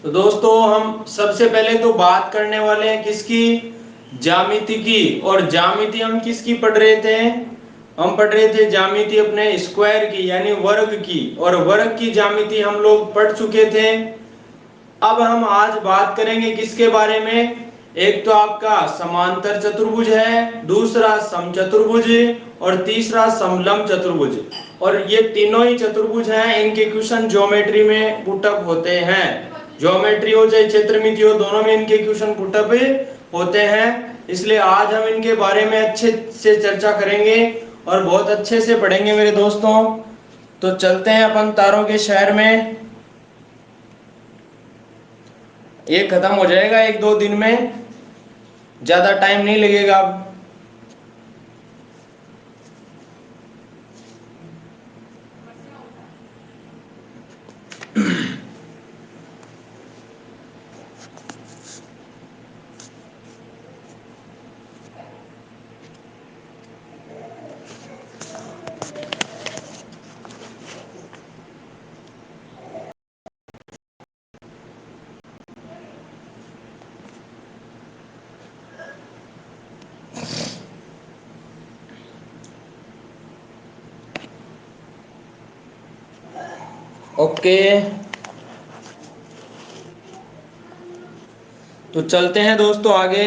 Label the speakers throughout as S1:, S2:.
S1: तो दोस्तों हम सबसे पहले तो बात करने वाले हैं किसकी, ज्यामिति की। और ज्यामिति हम किसकी पढ़ रहे थे, हम पढ़ रहे थे ज्यामिति अपने स्क्वायर की यानी वर्ग की। और वर्ग की ज्यामिति हम लोग पढ़ चुके थे। अब हम आज बात करेंगे किसके बारे में, एक तो आपका समांतर चतुर्भुज है, दूसरा समचतुर्भुज और तीसरा समलंब चतुर्भुज। और ये तीनों ही चतुर्भुज हैं, इनके क्वेश्चन ज्योमेट्री में पुटअप होते हैं। ज्योमेट्री हो चाहे क्षेत्रमिति हो, दोनों में इनके क्वेश्चन पुटअप होते हैं। इसलिए आज हम इनके बारे में अच्छे से चर्चा करेंगे और बहुत अच्छे से पढ़ेंगे मेरे दोस्तों। तो चलते हैं अपन तारों के शहर में। ये खत्म हो जाएगा एक दो दिन में, ज्यादा टाइम नहीं लगेगा। ओके, तो चलते हैं दोस्तों आगे।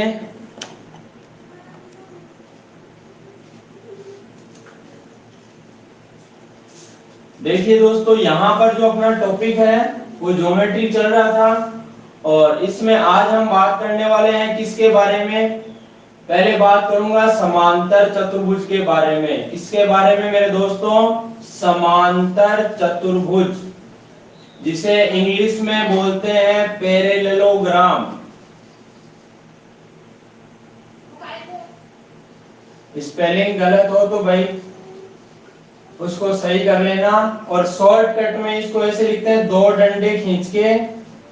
S1: देखिए दोस्तों, यहाँ पर जो अपना टॉपिक है वो ज्योमेट्री चल रहा था। और इसमें आज हम बात करने वाले हैं किसके बारे में, पहले बात करूंगा समांतर चतुर्भुज के बारे में। किसके बारे में मेरे दोस्तों, समांतर चतुर्भुज, जिसे इंग्लिश में बोलते हैं पैरेललोग्राम। स्पेलिंग गलत हो तो भाई उसको सही कर लेना। और शॉर्टकट में इसको ऐसे लिखते हैं, दो डंडे खींच के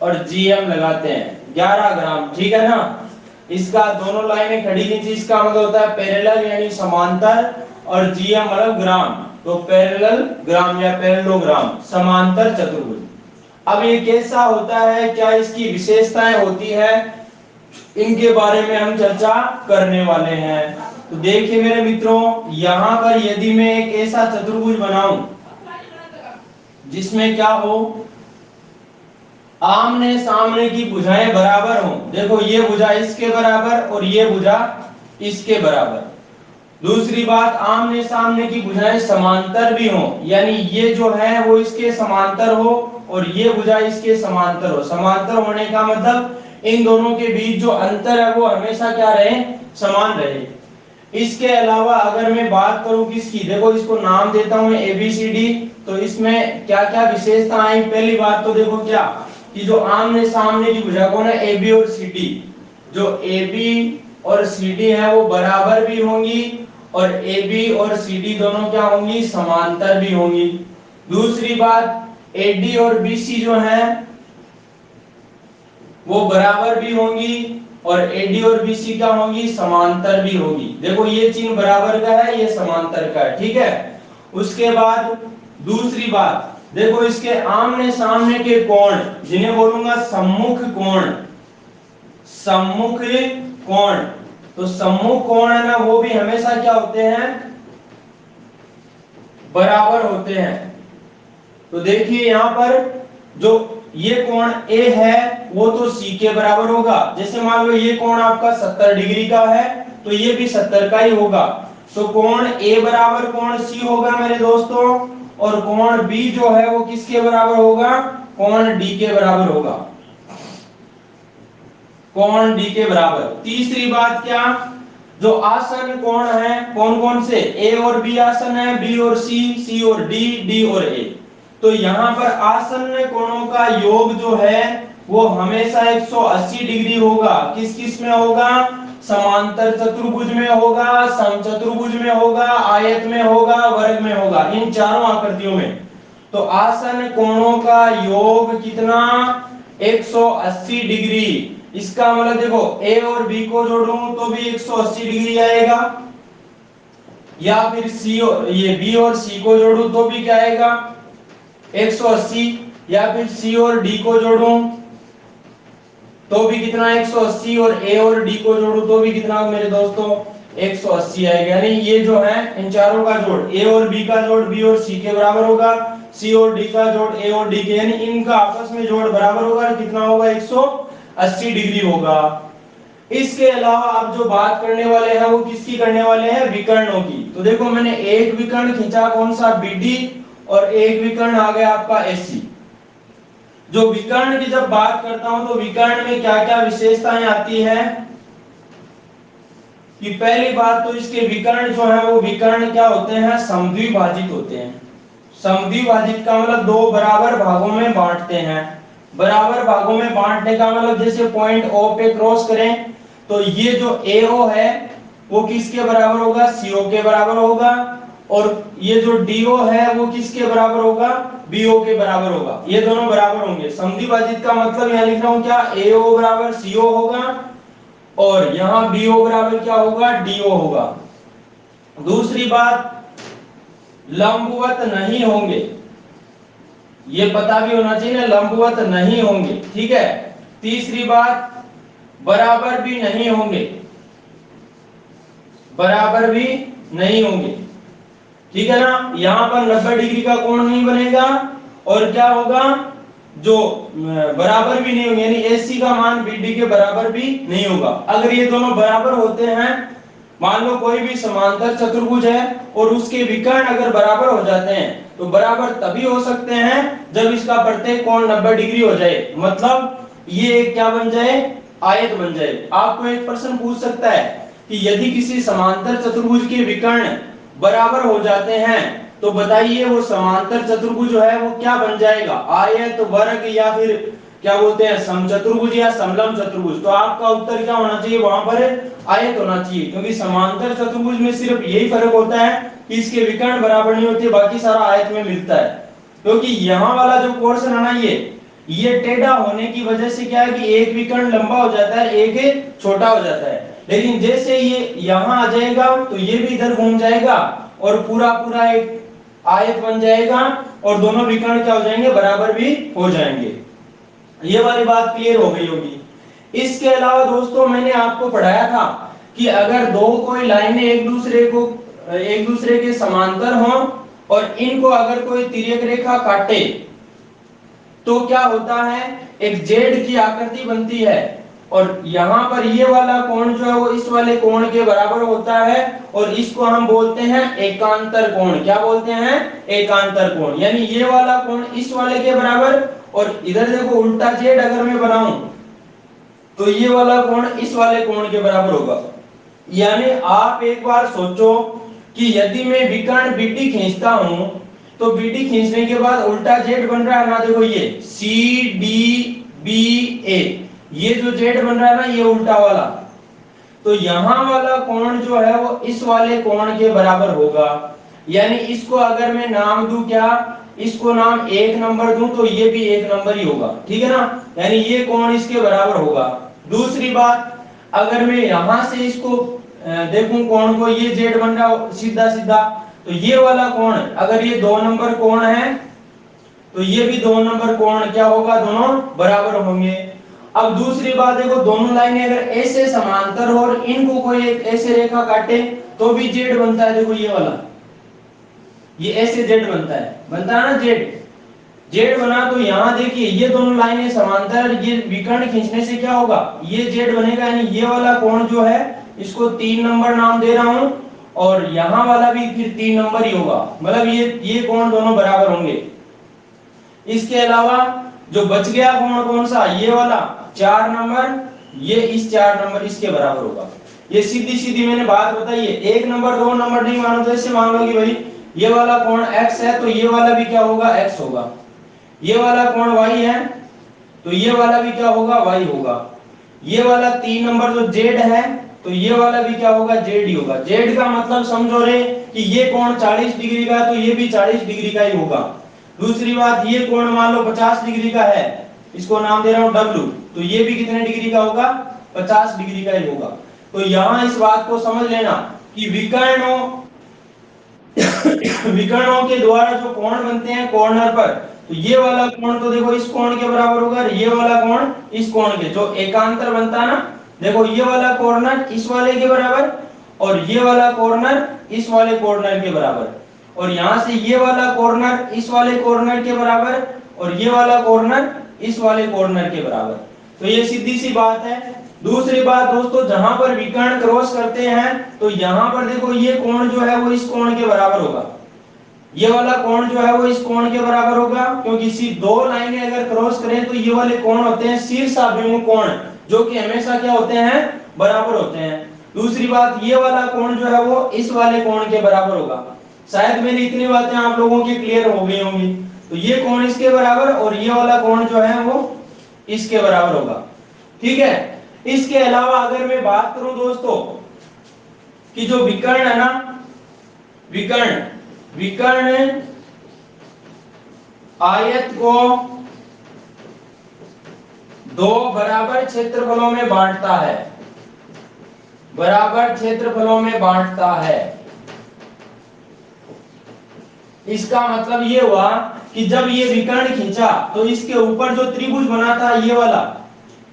S1: और जीएम लगाते हैं 11 ग्राम, ठीक है ना। इसका दोनों लाइनें खड़ी खींची, इसका मतलब होता है पैरेलल यानी समांतर, और जीएम मतलब ग्राम, तो पैरेलल ग्राम या पैरेललोग्राम, समांतर चतुर्भुज। अब ये कैसा होता है, क्या इसकी विशेषताएं होती है, इनके बारे में हम चर्चा करने वाले हैं। तो देखिए मेरे मित्रों, यहाँ पर यदि मैं एक ऐसा चतुर्भुज बनाऊं जिसमें क्या हो, आमने सामने की भुजाएं बराबर हों। देखो ये भुजा इसके बराबर और ये भुजा इसके बराबर। दूसरी बात, आमने सामने की भुजाएं समांतर भी हों, यानी ये जो है वो इसके समांतर हो और ये भुजा इसके समांतर हो। समांतर होने का मतलब इन दोनों के बीच जो अंतर है वो हमेशा क्या रहे, समान रहे। इसके अलावा अगर मैं बात करूं किसकी, देखो इसको नाम देता हूं मैं ABCD। तो इसमें क्या क्या विशेषता आई, पहली बात तो देखो क्या, कि जो आमने सामने की भुजा कौन है, AB और CD। जो AB और CD है वो बराबर भी होंगी और AB और CD दोनों क्या होंगी, समांतर भी होंगी। दूसरी बात, AD और BC जो है वो बराबर भी होंगी और AD और BC क्या होंगी, समांतर भी होगी। देखो ये चिन्ह बराबर का है, ये समांतर का है, ठीक है। उसके बाद दूसरी बात, देखो इसके आमने सामने के कोण, जिन्हें बोलूंगा सम्मुख कोण, सम्मुख कोण। तो सम्मुख कोण है ना, वो भी हमेशा क्या होते हैं, बराबर होते हैं। तो देखिए यहाँ पर जो ये कोण A है वो तो C के बराबर होगा। जैसे मान लो ये कोण आपका 70 डिग्री का है तो ये भी 70 का ही होगा। तो कोण A बराबर कोण C होगा मेरे दोस्तों, और कोण B जो है वो किसके बराबर होगा, कोण D के बराबर होगा, कोण D के बराबर। तीसरी बात क्या, जो आसन कोण है कौन कौन से, A और B आसन है, B और C, C और D, D और A। तो यहाँ पर आसन्न कोणों का योग जो है वो हमेशा 180 डिग्री होगा। किस किस में होगा, समांतर चतुर्भुज में होगा, समचतुर्भुज में होगा, आयत में होगा, वर्ग में होगा, इन चारों आकृतियों में। तो आसन्न कोणों का योग कितना, 180 डिग्री। इसका मतलब देखो A और B को जोड़ूं तो भी 180 डिग्री आएगा, या फिर C और ये B और C को जोड़ूं तो भी क्या आएगा, 180, या फिर C और D को जोड़ूं तो भी कितना 180, और ए और डी को जोड़ू तो भी कितना मेरे दोस्तों 180 आएगा। यानी ये जो है इन चारों का जोड़, ए और बी का जोड़ बी और सी के बराबर होगा, सी और डी का जोड़ ए और डी के, यानी इनका आपस में जोड़ बराबर होगा, कितना होगा 180 डिग्री होगा। इसके अलावा आप जो बात करने वाले हैं वो किसकी करने वाले हैं, विकर्णों की। तो देखो मैंने एक विकर्ण खींचा कौन सा, बीडी, और एक विकर्ण आ गया आपका एसी। जो विकर्ण की जब बात करता हूं तो विकर्ण में क्या क्या विशेषताएं आती है, कि पहली बात तो इसके विकर्ण जो है वो विकर्ण क्या होते हैं, समद्विभाजित होते हैं। समद्विभाजित का मतलब दो बराबर भागों में बांटते हैं। बराबर भागों में बांटने का मतलब जैसे पॉइंट O पे क्रॉस करें तो ये जो AO है वो किसके बराबर होगा, CO के बराबर होगा, और ये जो DO है वो किसके बराबर होगा, BO के बराबर होगा। ये दोनों बराबर होंगे। समद्विभाजित का मतलब यहां लिख रहा हूं क्या, AO बराबर CO होगा, और यहां BO बराबर क्या होगा, DO होगा। दूसरी बात, लंबवत नहीं होंगे, ये पता भी होना चाहिए ना, लंबवत नहीं होंगे, ठीक है। तीसरी बात, बराबर भी नहीं होंगे, बराबर भी नहीं होंगे, ठीक है ना। यहां पर 90 डिग्री का कोण नहीं बनेगा, और क्या होगा, जो बराबर भी नहीं होंगे, यानी AC का मान BD के बराबर भी नहीं होगा। अगर ये दोनों बराबर होते हैं, मान लो कोई भी समांतर चतुर्भुज है और उसके विकर्ण अगर बराबर हो जाते हैं, तो बराबर तभी हो सकते हैं जब इसका प्रत्येक कोण 90 डिग्री हो जाए, मतलब ये एक क्या बन जाए, आयत बन जाए। आपको एक प्रश्न पूछ सकता है कि यदि किसी समांतर चतुर्भुज के विकर्ण बराबर हो जाते हैं तो बताइए वो समांतर चतुर्भुज जो है वो क्या बन जाएगा, आयत, वर्ग, या फिर क्या बोलते हैं समचतुर्भुज या समलंब चतुर्भुज। तो आपका उत्तर क्या होना चाहिए, वहां पर आयत होना चाहिए, क्योंकि समांतर चतुर्भुज में सिर्फ यही फर्क होता है कि इसके विकर्ण बराबर नहीं होते, बाकी सारा आयत में मिलता है। क्योंकि यहाँ वाला जो पोर्शन है ना, ये टेढ़ा होने की वजह से क्या है कि एक विकर्ण लंबा हो जाता है, एक छोटा हो जाता है। लेकिन जैसे ये यहाँ आ जाएगा तो ये भी इधर घूम जाएगा और पूरा पूरा एक आयत बन जाएगा, और दोनों विकर्ण क्या हो जाएंगे, बराबर भी हो जाएंगे। ये वाली बात क्लियर हो गई होगी। इसके अलावा दोस्तों मैंने आपको पढ़ाया था कि अगर दो कोई लाइनें एक दूसरे के समांतर हों और इनको अगर कोई तिर्यक रेखा काटे तो क्या होता है, एक जेड की आकृति बनती है, और यहाँ पर ये वाला कोण जो है वो इस वाले कोण के बराबर होता है, और इसको हम बोलते हैं एकांतर कोण। क्या बोलते हैं, एकांतर कोण। यानी ये वाला कोण इस वाले के बराबर, और इधर देखो उल्टा जेड अगर मैं बनाऊं तो ये वाला कोण इस वाले कोण के बराबर होगा। यानी आप एक बार सोचो कि यदि मैं विकर्ण BD खींचता हूं तो BD खींचने के बाद उल्टा जेड बन रहा है ना, देखो ये CDBA, ये जो जेड बन रहा है ना ये उल्टा वाला, तो यहां वाला कोण जो है वो इस वाले कोण के बराबर होगा। यानी इसको अगर मैं नाम दूं क्या, इसको नाम 1 नंबर दूं तो ये भी 1 नंबर ही होगा, ठीक है ना। यानी ये कोण इसके बराबर होगा। दूसरी बात, अगर मैं यहां से इसको देखूं कोण को, ये जेड बन रहा सीधा सीधा, तो ये वाला कोण अगर ये 2 नंबर कोण है तो ये भी 2 नंबर कोण क्या होगा, दोनों बराबर होंगे। अब दूसरी बात देखो, दोनों लाइनें अगर ऐसे समांतर हो और इनको कोई एक ऐसे रेखा काटे तो भी जेड बनता है। देखो ये वाला, ये ऐसे जेड बनता है ना जेड, जेड बना। तो यहाँ देखिए ये दोनों लाइनें समांतर, ये विकर्ण खींचने से क्या होगा, ये जेड बनेगा। यानी ये वाला कोण जो है इसको 3 नंबर नाम दे रहा हूं, और यहाँ वाला भी फिर 3 नंबर ही होगा, मतलब ये कोण दोनों बराबर होंगे। इसके अलावा जो बच गया कोण कौन सा, ये वाला 4 नंबर, ये इस 4 नंबर इसके बराबर होगा। ये सीधी सीधी मैंने बात बताई है। 1 नंबर 2 नंबर नहीं मानो तो ऐसे मान लो कि भाई ये वाला कोण x है तो ये वाला भी क्या होगा, x होगा। ये वाला कोण y है तो ये वाला भी क्या होगा, y होगा। ये वाला 3 नंबर जो z है तो ये वाला भी क्या होगा, z ही होगा। z का मतलब समझो रे कि ये कोण 40 डिग्री का तो ये भी 40 डिग्री का ही होगा। दूसरी बात, ये कोण मान लो 50 डिग्री का है, इसको नाम दे रहा हूं W, तो ये भी कितने डिग्री का होगा, 50 डिग्री का ही होगा। तो यहां इस बात को समझ लेना कि विकर्णों के द्वारा जो कोण बनते हैं कॉर्नर पर, तो ये वाला कोण तो देखो इस कोण के बराबर होगा, और ये वाला कोण इस कोण के, जो एकांतर बनता ना, देखो ये वाला कॉर्नर इस वाले के बराबर, और ये वाला कॉर्नर इस वाले कॉर्नर के बराबर, और यहां से ये वाला कॉर्नर इस वाले कॉर्नर के बराबर, और ये वाला कॉर्नर इस वाले कॉर्नर के बराबर। तो ये सीधी सी बात है। दूसरी बात दोस्तों, जहां पर विकर्ण क्रॉस करते हैं तो यहां पर देखो ये कोण जो है वो इस कोण के बराबर होगा, ये वाला कोण जो है वो इस कोण के बराबर होगा, क्योंकि इसी दो लाइनें अगर क्रॉस करें तो ये वाले कोण होते हैं शीर्षाभिमुख कोण, जो कि हमेशा क्या होते हैं, बराबर होते हैं। दूसरी बात, ये वाला कोण जो है वो इस वाले कोण के बराबर होगा। शायद मेरी इतनी बातें आप लोगों की क्लियर हो गई होंगी। तो ये कोण इसके बराबर और ये वाला कोण जो है वो इसके बराबर होगा, ठीक है। इसके अलावा अगर मैं बात करूं दोस्तों कि जो विकर्ण है ना, विकर्ण विकर्ण आयत को दो बराबर क्षेत्रफलों में बांटता है, बराबर क्षेत्रफलों में बांटता है। इसका मतलब ये हुआ कि जब ये विकर्ण खींचा तो इसके ऊपर जो त्रिभुज बना था ये वाला,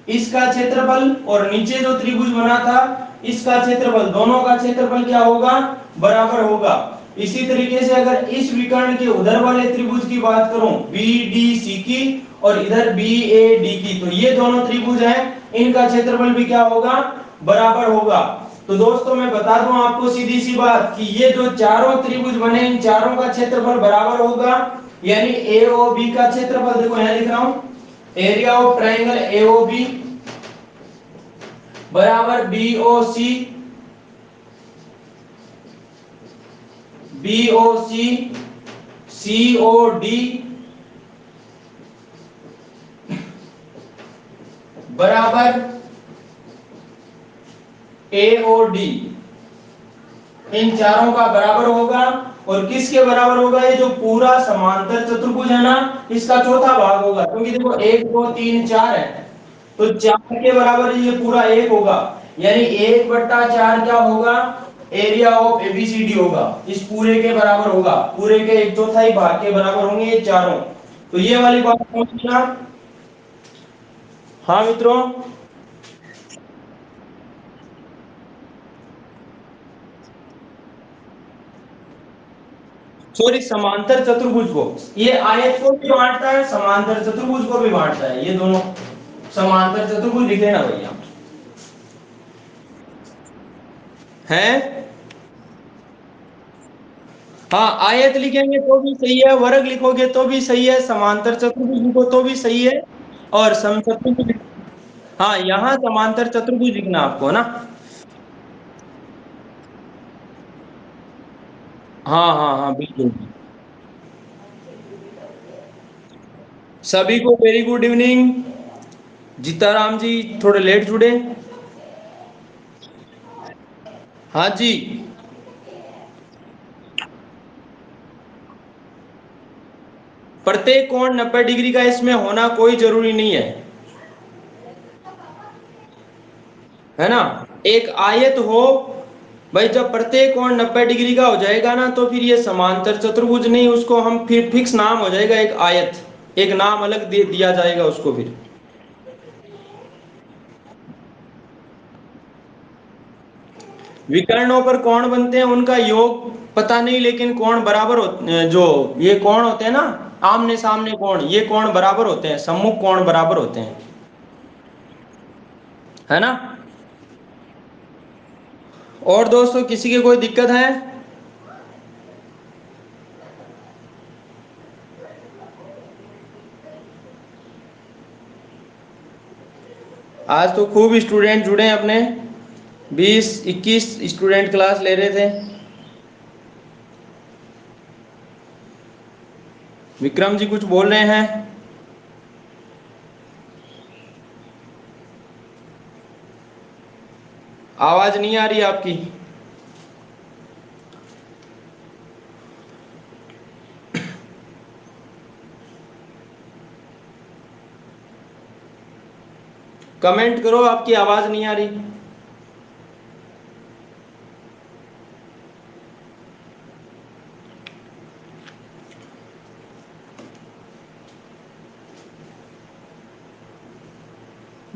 S1: इसका क्षेत्रफल, और नीचे जो त्रिभुज बना था इसका क्षेत्रफल, दोनों का क्षेत्रफल क्या होगा, बराबर होगा। इसी तरीके से अगर इस विकर्ण के उधर वाले त्रिभुज की बात करूं, BDC की, और इधर BAD की, तो ये दोनों त्रिभुज हैं, इनका क्षेत्रफल भी क्या होगा, बराबर होगा। तो दोस्तों मैं बता दूं आपको सीधी सी बात कि ये जो चारों त्रिभुज बने इन चारों का क्षेत्रफल बराबर होगा, यानी AOB का क्षेत्रफल, देखो यहां लिख रहा हूं, एरिया ऑफ ट्रायंगल AOB बराबर BOC, COD बराबर AOD, इन चारों का बराबर होगा। और किसके बराबर होगा, ये जो पूरा समांतर चतुर्भुज है ना इसका चौथा भाग होगा, क्योंकि देखो 1 2 3 4 है, तो 4 के बराबर ये पूरा 1 होगा, यानी 1/4 क्या होगा, एरिया ऑफ ABCD होगा, इस पूरे के बराबर होगा, पूरे के 1/4 भाग के बराबर होंगे ये चारों। तो ये वाली बात समझना। हाँ मित्रों, सॉरी, समांतर चतुर्भुज को, ये आयत को भी बांटता है, समांतर चतुर्भुज को भी बांटता है, ये दोनों समांतर चतुर्भुज लिख लेना भैया, हैं। हाँ, आयत लिखेंगे तो भी सही है, वर्ग लिखोगे तो भी सही है, समांतर चतुर्भुज लिखो तो भी सही है, और समचतुर्भुज, हाँ यहाँ समांतर चतुर्भुज लिखना आपको ना। हाँ हाँ हाँ बिल्कुल। सभी को वेरी गुड इवनिंग। जीताराम जी थोड़े लेट जुड़े। हाँ जी। प्रत्येक कोण 90 डिग्री का इसमें होना कोई जरूरी नहीं है ना। एक आयत हो, भाई जब प्रत्येक कोण 90 डिग्री का हो जाएगा ना तो फिर ये समांतर चतुर्भुज नहीं, उसको हम फिर फिक्स नाम हो जाएगा एक आयत, एक नाम अलग दे दिया जाएगा उसको फिर। विकर्णों पर कोण बनते हैं उनका योग पता नहीं, लेकिन कोण बराबर जो ये कोण होते हैं ना, आमने सामने कोण, ये कोण बराबर होते हैं, सम्मुख कोण बराबर होते हैं, है ना। और दोस्तों किसी की कोई दिक्कत है? आज तो खूब स्टूडेंट जुड़े हैं अपने, 20 21 स्टूडेंट क्लास ले रहे थे। विक्रम जी कुछ बोल रहे हैं? आवाज नहीं आ रही आपकी। कमेंट करो, आपकी आवाज नहीं आ रही।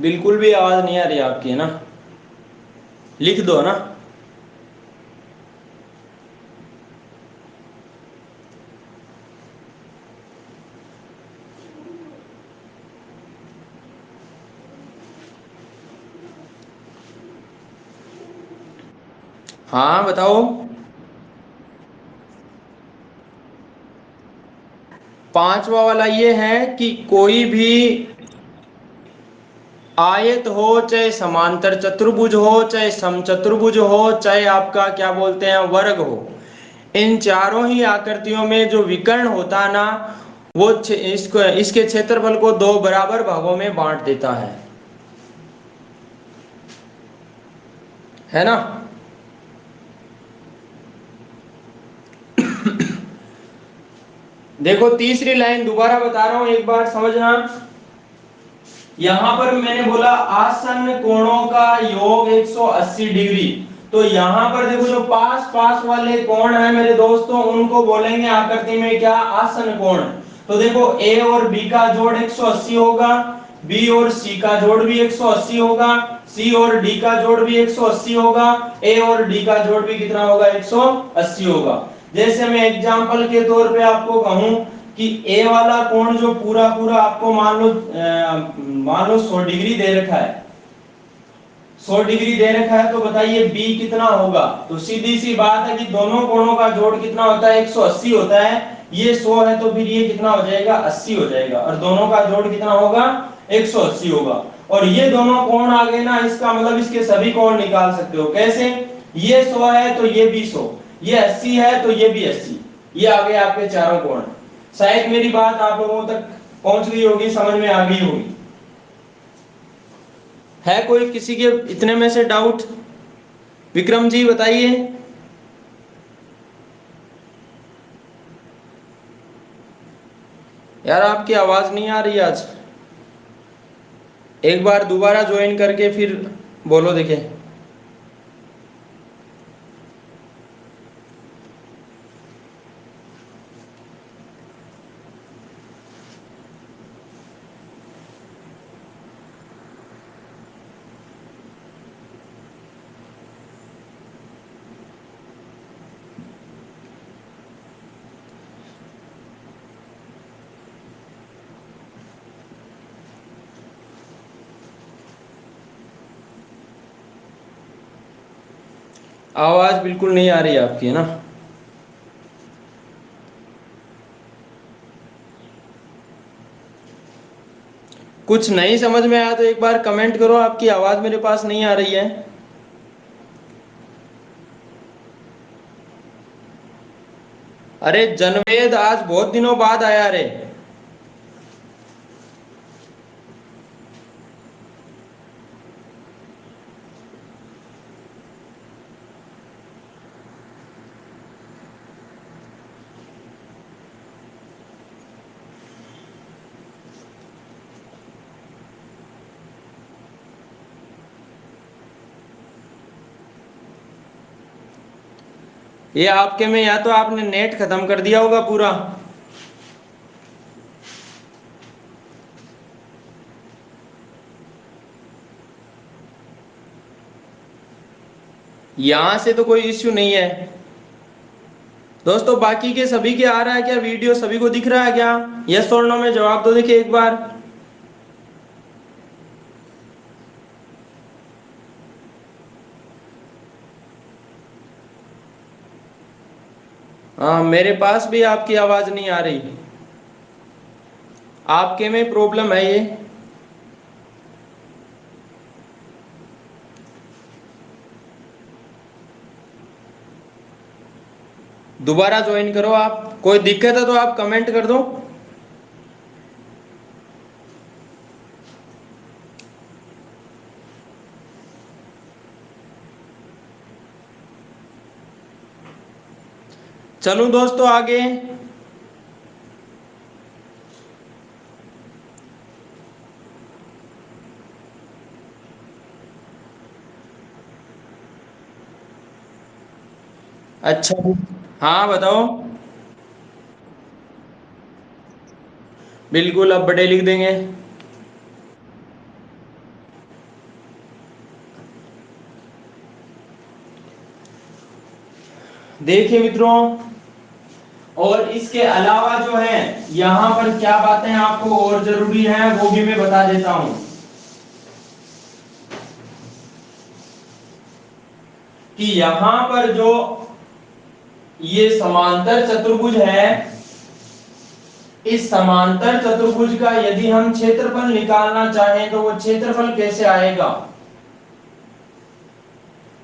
S1: बिल्कुल भी आवाज नहीं आ रही आपकी, है ना? लिख दो ना। हाँ बताओ। पांचवा वाला ये है कि कोई भी आयत हो, चाहे समांतर चतुर्भुज हो, चाहे समचतुर्भुज हो, चाहे आपका क्या बोलते हैं वर्ग हो, इन चारों ही आकृतियों में जो विकर्ण होता है ना, वो इसको इसके क्षेत्रफल को दो बराबर भागों में बांट देता है ना? देखो तीसरी लाइन दोबारा बता रहा हूं, एक बार समझना। यहां पर मैंने बोला आसन्न कोणों का योग 180 डिग्री। तो यहां पर देखो जो पास पास वाले कोण है मेरे दोस्तों, उनको बोलेंगे आकृति में क्या? आसन्न कोण। तो देखो ए और बी का जोड़ 180 होगा, बी और सी का जोड़ भी 180 होगा, सी और डी का जोड़ भी 180 होगा, ए और डी का जोड़ भी कितना होगा? 180 होगा। जैसे मैं एग्जांपल के तौर पे आपको कहूं कि ए वाला कोण जो पूरा पूरा आपको मान लो 100 डिग्री दे रखा है, 100 डिग्री दे रखा है, तो बताइए बी कितना होगा? तो सीधी सी बात है कि दोनों कोणों का जोड़ कितना होता है? 180 होता है। ये 100 है तो फिर ये कितना हो जाएगा? 80 हो जाएगा, और दोनों का जोड़ कितना होगा? 180 होगा। और ये दोनों कोण आ गए ना, इसका मतलब इसके सभी कोण निकाल सकते हो। कैसे? ये 100 है तो ये भी 100, ये 80 है तो ये भी 80, ये आ गए आपके चारों कोण। शायद मेरी बात आप लोगों तक पहुंच गई होगी, समझ में आ गई होगी। है कोई किसी के इतने में से डाउट? विक्रम जी बताइए। यार आपकी आवाज नहीं आ रही आज, एक बार दोबारा ज्वाइन करके फिर बोलो देखे। आवाज बिल्कुल नहीं आ रही आपकी, है ना? कुछ नहीं समझ में आया तो एक बार कमेंट करो, आपकी आवाज मेरे पास नहीं आ रही है। अरे जनवेद आज बहुत दिनों बाद आया रे। ये आपके में या तो आपने नेट खत्म कर दिया होगा पूरा। यहां से तो कोई इश्यू नहीं है दोस्तों, बाकी के सभी के आ रहा है क्या? वीडियो सभी को दिख रहा है क्या? यस और नो में जवाब दो देखिए एक बार। हाँ मेरे पास भी आपकी आवाज नहीं आ रही, आपके में प्रॉब्लम है ये। दोबारा ज्वाइन करो आप, कोई दिक्कत है तो आप कमेंट कर दो। चलूं दोस्तों आगे। अच्छा हाँ बताओ। बिल्कुल अब बड़े लिख देंगे। देखिए मित्रों, और इसके अलावा जो है यहाँ पर क्या बातें आपको और जरूरी है वो भी मैं बता देता हूं कि यहाँ पर जो ये समांतर चतुर्भुज है, इस समांतर चतुर्भुज का यदि हम क्षेत्रफल निकालना चाहें तो वो क्षेत्रफल कैसे आएगा।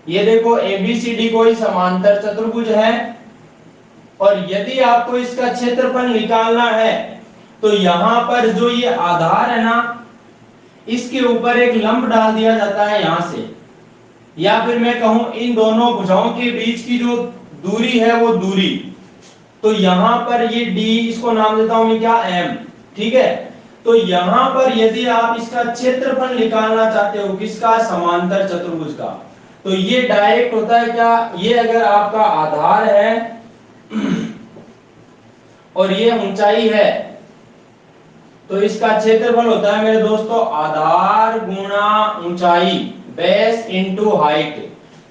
S1: ये देखो एबीसीडी कोई समांतर चतुर्भुज है और यदि आपको इसका क्षेत्रफल निकालना है तो यहां पर जो ये आधार है ना, इसके ऊपर एक लंब डाल दिया जाता है यहां से, या फिर मैं कहूं इन दोनों भुजाओं के बीच की जो दूरी है वो दूरी, तो यहां पर ये d, इसको नाम देता हूं मैं क्या, m। ठीक है, तो यहां पर यदि आप इसका क्षेत्रफल निकालना चाहते हो किसका, समांतर चतुर्भुज का, तो ये डायरेक्ट होता है क्या, ये अगर आपका आधार है और ये ऊंचाई है तो इसका क्षेत्रफल होता है मेरे दोस्तों आधार गुणा ऊंचाई, बेस इनटू हाइट।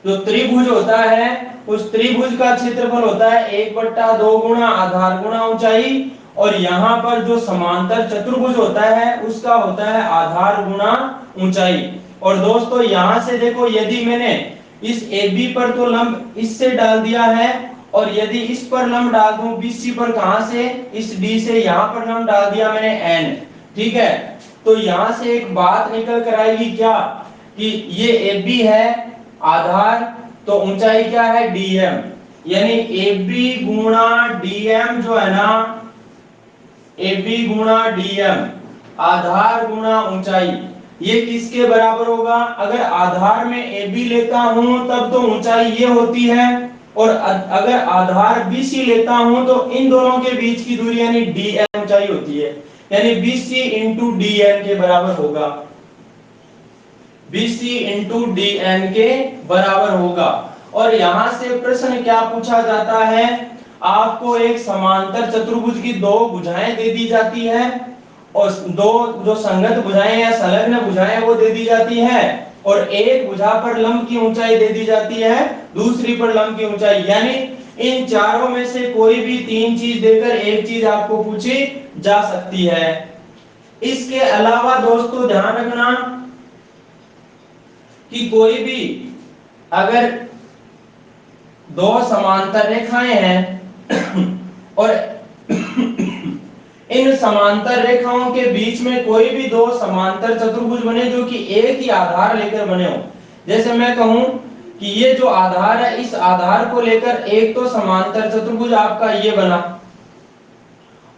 S1: जो त्रिभुज होता है उस त्रिभुज का क्षेत्रफल होता है 1/2 गुणा आधार गुणा ऊंचाई, और यहाँ पर जो समांतर चतुर्भुज होता है उसका होता है आधार गुणा ऊंचाई। और दोस्तों यहाँ से देखो, यदि मैंने इस AB पर तो लंब इससे डाल दिया है, और यदि इस पर लंब डाल दूं BC पर, कहां से, इस D से, यहां पर लंब डाल दिया मैंने N। ठीक है, तो यहां से एक बात निकल कर आएगी क्या, कि ये AB है आधार, तो ऊंचाई क्या है DM, यानी AB गुणा DM जो है ना, AB गुणा DM आधार गुणा ऊंचाई, ये किसके बराबर होगा, अगर आधार में AB लेता हूं तब तो ऊंचाई ये होती है, और अगर आधार BC लेता हूं तो इन दोनों के बीच की दूरी यानी DN ऊंचाई होती है, यानी BC इंटू DN के बराबर होगा, BC इंटू DN के बराबर होगा। और यहां से प्रश्न क्या पूछा जाता है, आपको एक समांतर चतुर्भुज की दो भुजाएं दे दी जाती है, और दो जो संगत भुजाएं या संलग्न भुजाएं वो दे दी जाती है, और एक भुजा पर लंब की ऊंचाई दे दी जाती है, दूसरी पर लंब की ऊंचाई, यानी इन चारों में से कोई भी तीन चीज देकर एक चीज आपको पूछी जा सकती है। इसके अलावा दोस्तों ध्यान रखना कि कोई भी अगर दो समांतर रेखाएं हैं और इन समांतर रेखाओं के बीच में कोई भी दो समांतर चतुर्भुज बने जो कि एक ही आधार लेकर बने हो, जैसे मैं कहूं कि ये जो आधार है इस आधार को लेकर एक तो समांतर चतुर्भुज आपका ये बना,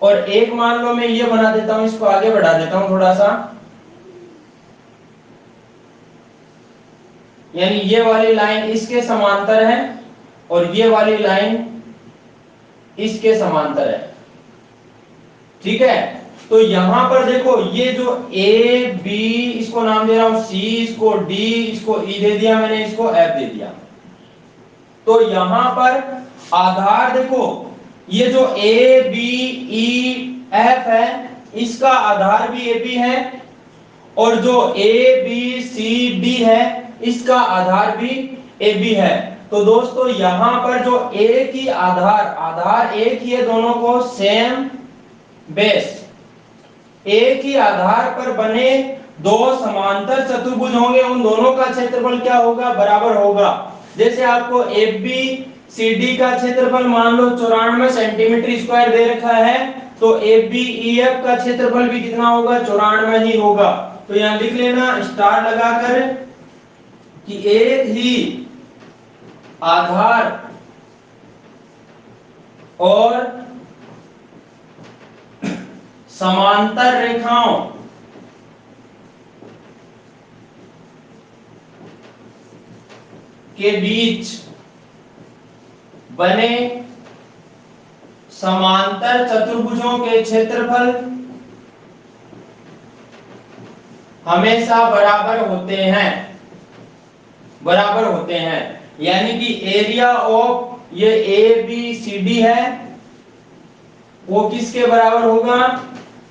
S1: और एक मान लो मैं ये बना देता हूं, इसको आगे बढ़ा देता हूं थोड़ा सा, यानी ये वाली लाइन इसके समांतर है और ये वाली लाइन इसके समांतर है। ठीक है, तो यहां पर देखो ये जो A B, इसको नाम दे रहा हूं C, इसको D, इसको E दे दिया मैंने, इसको F दे दिया, तो यहां पर आधार देखो ये जो A B E F है इसका आधार भी AB है, और जो A B C D है इसका आधार भी AB है। तो दोस्तों यहां पर जो एक ही आधार एक ही है, दोनों को सेम बेस, एक ही आधार पर बने दो समांतर चतुर्भुज होंगे, उन दोनों का क्षेत्रफल क्या होगा, बराबर होगा। जैसे आपको ABCD का क्षेत्रफल मान लो 94 सेंटीमीटर स्क्वायर दे रखा है, तो ABEF का क्षेत्रफल भी कितना होगा, 94 ही होगा। तो यहां लिख लेना स्टार लगाकर कि एक ही आधार और समांतर रेखाओं के बीच बने समांतर चतुर्भुजों के क्षेत्रफल हमेशा बराबर होते हैं, यानी कि एरिया ऑफ ये ABCD है वो किसके बराबर होगा,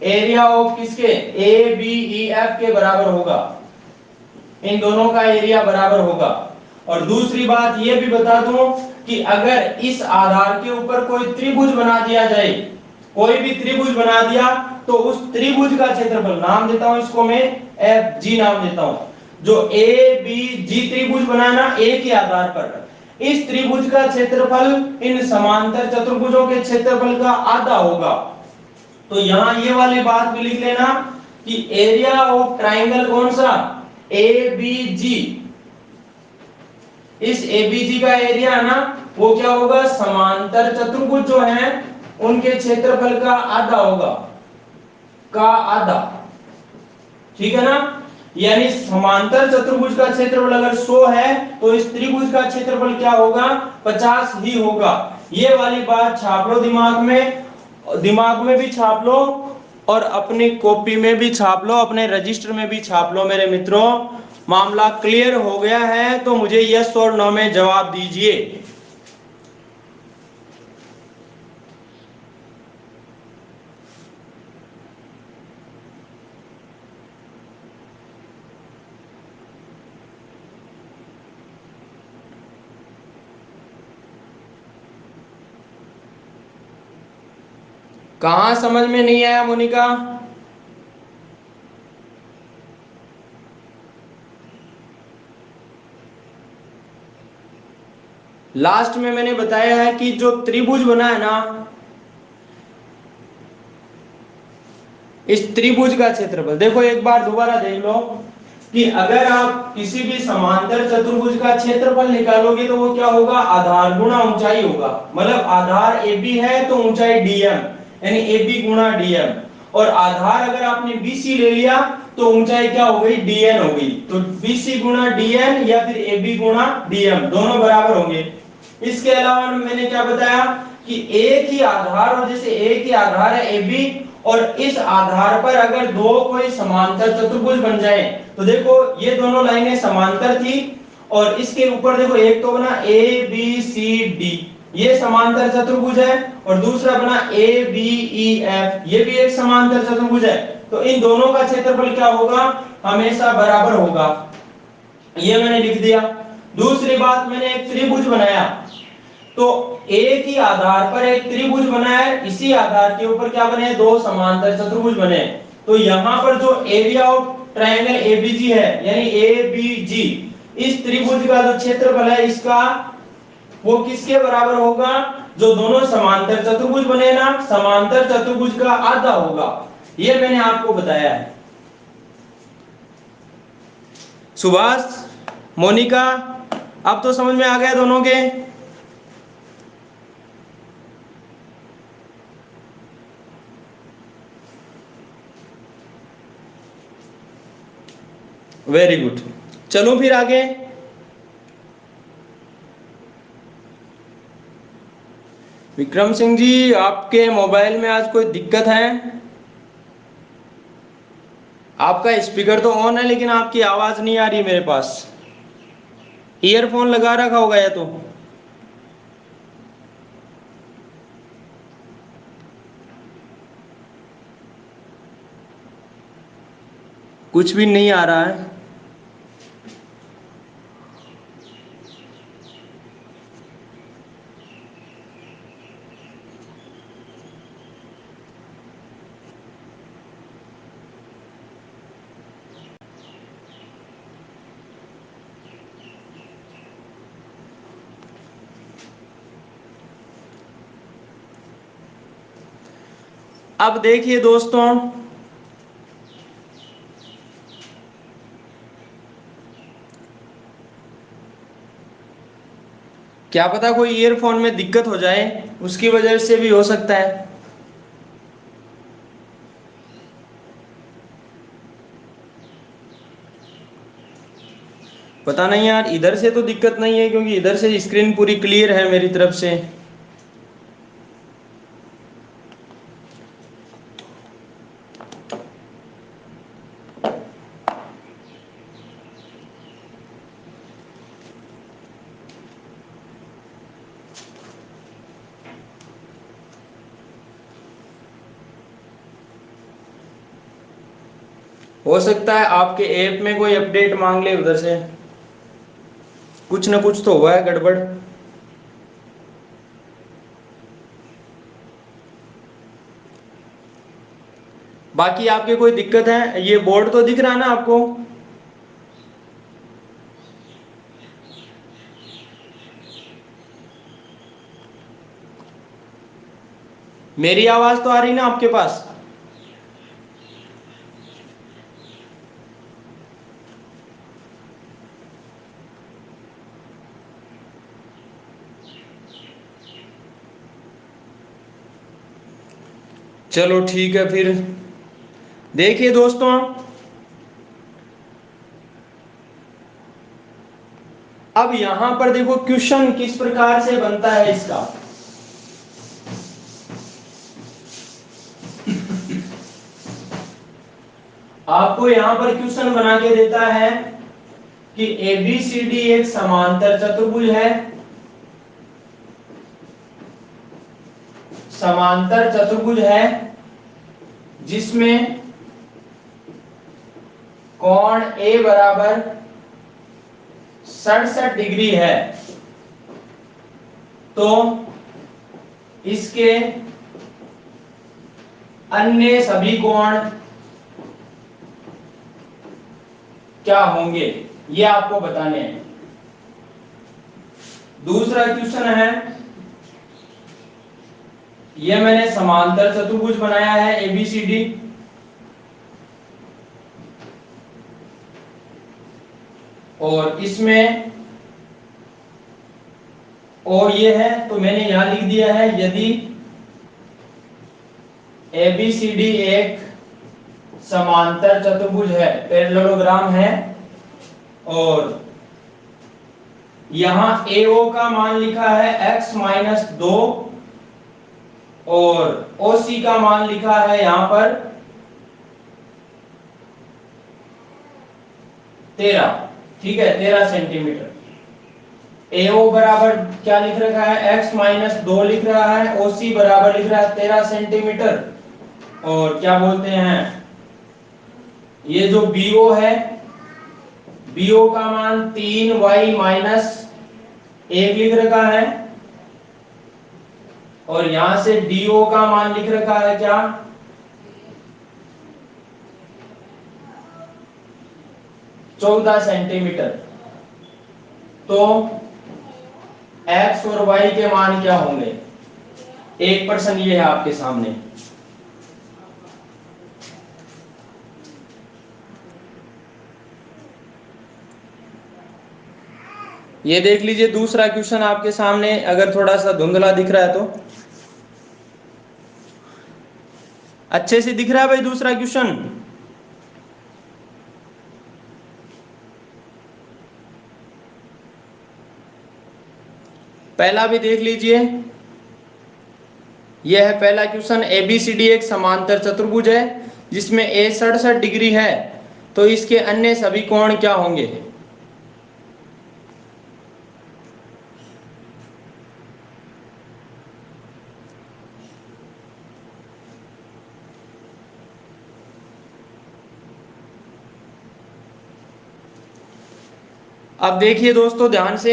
S1: एरिया ऑफ किसके, ABEF के बराबर होगा, इन दोनों का एरिया बराबर होगा। और दूसरी बात ये भी बता दूं कि अगर इस आधार के ऊपर कोई त्रिभुज बना दिया जाए, कोई भी त्रिभुज बना दिया, तो उस त्रिभुज का क्षेत्रफल, नाम देता हूं इसको मैं एफ जी नाम देता हूं, जो ए बी जी त्रिभुज बनाना ए के आधार पर, इस त्रिभुज का क्षेत्रफल इन समांतर चतुर्भुजों के क्षेत्रफल का आधा होगा। तो यहां ये वाली बात भी लिख लेना कि एरिया ऑफ ट्राइंगल कौन सा, ए बी जी, इस एबीजी का एरिया है ना, वो क्या होगा, समांतर चतुर्भुज जो है उनके क्षेत्रफल का आधा होगा, का आधा, ठीक है ना। यानी समांतर चतुर्भुज का क्षेत्रफल अगर 100 है तो इस त्रिभुज का क्षेत्रफल क्या होगा, 50 ही होगा। ये वाली बात छाप लो दिमाग में, दिमाग में भी छाप लो और अपनी कॉपी में भी छाप लो, अपने रजिस्टर में भी छाप लो मेरे मित्रों। मामला क्लियर हो गया है तो मुझे यस और नो में जवाब दीजिए। कहां समझ में नहीं आया मोनिका? लास्ट में मैंने बताया है कि जो त्रिभुज बना है ना, इस त्रिभुज का क्षेत्रफल देखो, एक बार दोबारा देख लो कि अगर आप किसी भी समांतर चतुर्भुज का क्षेत्रफल निकालोगे तो वो क्या होगा, आधार गुणा ऊंचाई होगा। मतलब आधार AB है तो ऊंचाई DM, यानी AB गुणा DM, और आधार अगर आपने BC ले लिया तो ऊंचाई क्या हो गई, DN हो गई। तो BC गुणा DN या फिर AB गुणा DM दोनों बराबर होंगे। इसके अलावा मैंने क्या बताया कि एक ही आधार, और जैसे एक ही आधार है AB, और इस आधार पर अगर दो कोई समांतर चतुर्भुज बन जाए, तो देखो ये दोनों लाइनें समांतर थी, और इसके ऊपर देखो एक तो बना ABCD, ये समांतर चतुर्भुज है, और दूसरा बना ABEF, ये भी एक समांतर चतुर्भुज है। तो इन दोनों का क्षेत्रफल क्या होगा, हमेशा बराबर होगा। ये मैंने लिख दिया। दूसरी बात, मैंने एक त्रिभुज बनाया, तो एक ही आधार पर एक त्रिभुज बना है, इसी आधार के ऊपर क्या बने, दो समांतर चतुर्भुज बने। तो यहां पर जो एरिया ऑफ ट्रायंगल एबीजी है, यानी एबीजी, इस त्रिभुज का जो क्षेत्रफल है इसका, वो किसके बराबर होगा, जो दोनों समांतर चतुर्भुज बने ना, समांतर चतुर्भुज का आधा होगा। ये मैंने आपको बताया है। सुभाष, मोनिका, अब तो समझ में आ गया दोनों के? Very good. चलो फिर आगे। विक्रम सिंह जी, आपके मोबाइल में आज कोई दिक्कत है? आपका स्पीकर तो ऑन है लेकिन आपकी आवाज नहीं आ रही मेरे पास। ईयरफोन लगा रखा होगा या तो। कुछ भी नहीं आ रहा है। अब देखिए दोस्तों, क्या पता कोई ईयरफोन में दिक्कत हो जाए, उसकी वजह से भी हो सकता है। पता नहीं यार, इधर से तो दिक्कत नहीं है क्योंकि इधर से स्क्रीन पूरी क्लियर है मेरी तरफ से। हो सकता है आपके ऐप में कोई अपडेट मांग ले उधर से। कुछ ना कुछ तो हुआ है गड़बड़। बाकी आपके कोई दिक्कत है? ये बोर्ड तो दिख रहा है ना आपको? मेरी आवाज तो आ रही ना आपके पास? चलो ठीक है फिर। देखिए दोस्तों, अब यहां पर देखो क्वेश्चन किस प्रकार से बनता है इसका। आपको यहां पर क्वेश्चन बना के देता है कि ABCD एक समांतर चतुर्भुज है। समांतर चतुर्भुज है जिसमें कोण A बराबर 67 डिग्री है। तो इसके अन्य सभी कोण क्या होंगे, ये आपको बताने हैं। दूसरा क्वेश्चन है, ये मैंने समांतर चतुर्भुज बनाया है ABCD, और इसमें और ये है तो मैंने यहां लिख दिया है यदि ABCD एक समांतर चतुर्भुज है, पैरेललोग्राम है, और यहां AO का मान लिखा है x-2 और OC का मान लिखा है यहां पर 13, ठीक है, 13 सेंटीमीटर। AO बराबर क्या लिख रखा है, x-2 लिख रहा है, OC बराबर लिख रहा है 13 सेंटीमीटर, और क्या बोलते हैं ये जो BO है, BO का मान 3y-1 लिख रखा है, और यहां से DO का मान लिख रखा है क्या, 14 सेंटीमीटर। तो x और y के मान क्या होंगे? एक प्रश्न ये है आपके सामने। ये देख लीजिए दूसरा क्वेश्चन आपके सामने, अगर थोड़ा सा धुंधला दिख रहा है तो अच्छे से दिख रहा है भाई दूसरा क्वेश्चन? पहला भी देख लीजिए, यह है पहला क्वेश्चन। ABCD एक समांतर चतुर्भुज है जिसमें A 67 डिग्री है, तो इसके अन्य सभी कोण क्या होंगे? अब देखिए दोस्तों ध्यान से,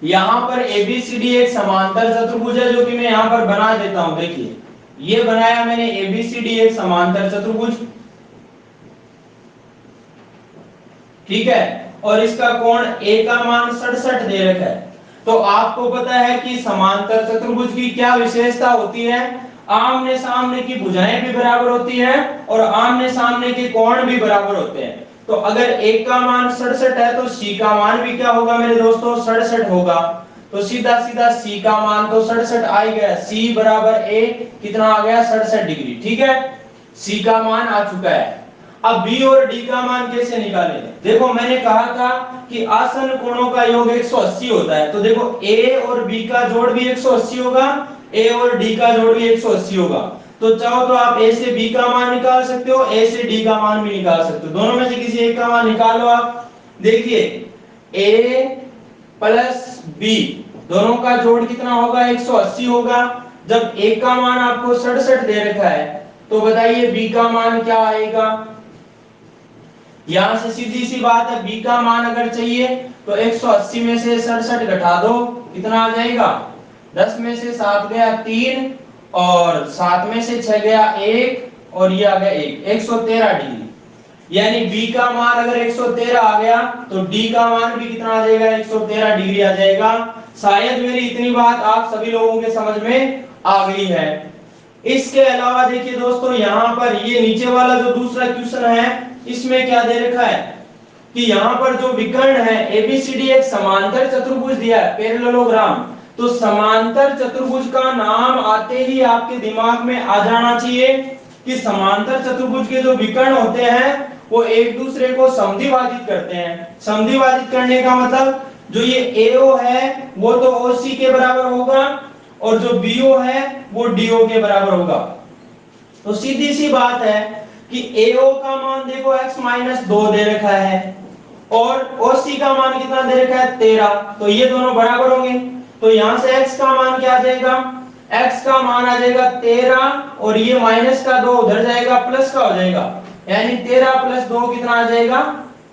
S1: यहां पर ABCD एक समांतर चतुर्भुज है जो कि मैं यहां पर बना देता हूं। देखिए ये बनाया मैंने ABCD एक समांतर चतुर्भुज, ठीक है, और इसका कोण A का मान 67 दे रखा है। तो आपको पता है कि समांतर चतुर्भुज की क्या विशेषता होती है, आमने सामने की भुजाएं भी बराबर होती है और आमने सामने के कोण भी बराबर होते हैं। तो अगर A का मान 67 है तो C का मान भी क्या होगा मेरे दोस्तों, 67 होगा। तो सीधा सीधा C का मान तो 67 आ ही गया, C बराबर A कितना आ गया, 67 डिग्री, ठीक है, C का मान आ चुका है। अब B और D का मान कैसे निकालें? देखो मैंने कहा था कि आसन कोणों का योग 180 होता है, तो देखो A और B का जोड़ भी 180 होगा, A और D का जोड़ भी 180 होगा। तो चाहो तो आप A से B का मान निकाल सकते हो, A से D का मान भी निकाल सकते हो, दोनों में से किसी एक का मान निकाल लो आप। देखिए A प्लस B दोनों का जोड़ कितना होगा, 180 होगा। जब A का मान आपको 67 दे रखा है तो बताइए B का मान क्या आएगा? यहां से सीधी सी बात है, b का मान अगर चाहिए तो 180 में से 67 घटा दो, कितना आ जाएगा? 10 में से 7 गया 3 और 7 में से 6 गया 1 और ये आ गया 1, 113 डिग्री। यानी b का मान अगर 113 आ गया तो d का मान भी कितना आ जाएगा? 113 डिग्री आ जाएगा। शायद मेरी इतनी बात आप सभी लोगों के समझ में आ गई है। इसके अलावा देखिए दोस्तों, यहाँ पर ये नीचे वाला जो दूसरा क्वेश्चन है, इसमें क्या दे रखा है कि यहाँ पर जो विकर्ण है एबीसीडी एक समांतर चतुर्भुज दिया है, पैरेललोग्राम। तो समांतर चतुर्भुज का नाम आते ही आपके दिमाग में आ जाना चाहिए कि समांतर चतुर्भुज के जो विकर्ण होते हैं वो एक दूसरे को समद्विभाजित करते हैं। समद्विभाजित करने का मतलब जो ये AO है वो तो OC के बराबर होगा और जो BO है वो DO के बराबर होगा। तो सीधी सी बात है कि AO का मान देखो x-2 दे रखा है और OC का मान कितना दे रखा है? 13। तो ये दोनों बराबर होंगे। तो यहां से x का मान क्या आ जाएगा? x का मान आ जाएगा 13 और ये माइनस का 2 उधर जाएगा, प्लस का हो जाएगा, यानी 13 + 2 कितना आ जाएगा?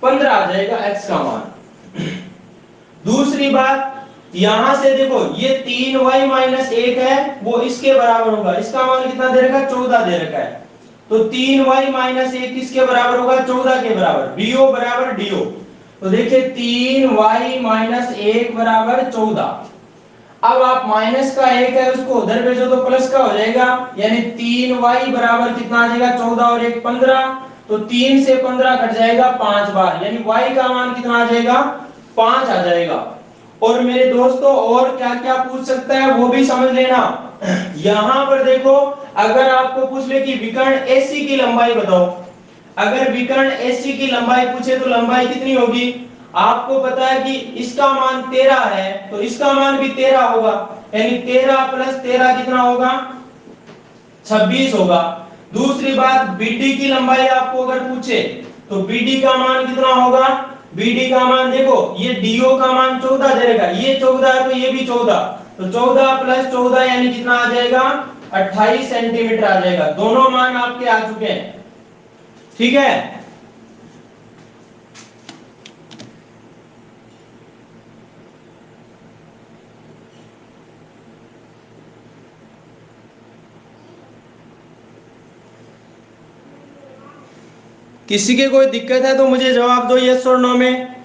S1: 15 आ जाएगा x का मान। दूसरी बात, यहां से देखो ये 3y-1 है वो इसके बराबर होगा, इसका मान कितना दे रखा है? 14 दे रखा है। तो 3y-1 किसके बराबर होगा? 14 के बराबर। BO बराबर DO। तो देखिए 3y-1 बराबर 14। अब आप माइनस का 1 है उसको उधर भेजो तो प्लस का हो जाएगा, यानी 3y बराबर कितना आ जाएगा? 14 और 1 15। तो 3 से 15 कट जाएगा 5 बार, यानी y का मान कितना आ जाएगा? 5 आ जाएगा। और मेरे दोस्तों और क्या क्या पूछ सकता है वो भी समझ लेना। यहां पर देखो, अगर आपको पूछ ले कि विकर्ण AC की लंबाई बताओ, अगर विकर्ण AC की लंबाई पूछे तो लंबाई कितनी होगी? आपको पता है कि इसका मान 13 है तो इसका मान भी 13 होगा, यानी 13 + 13 कितना होगा? 26 होगा। दूसरी बात, BD की लंबाई आपको अगर पूछे तो BD का मान कितना होगा? BD का मान देखो, ये DO का मान 14 दे रखा है, ये 14 है तो ये भी 14, तो 14 + 14 यानी कितना आ जाएगा? 28 सेंटीमीटर आ जाएगा। दोनों मान आपके आ चुके हैं, ठीक है। किसी के कोई दिक्कत है तो मुझे जवाब दो, यस और नो में।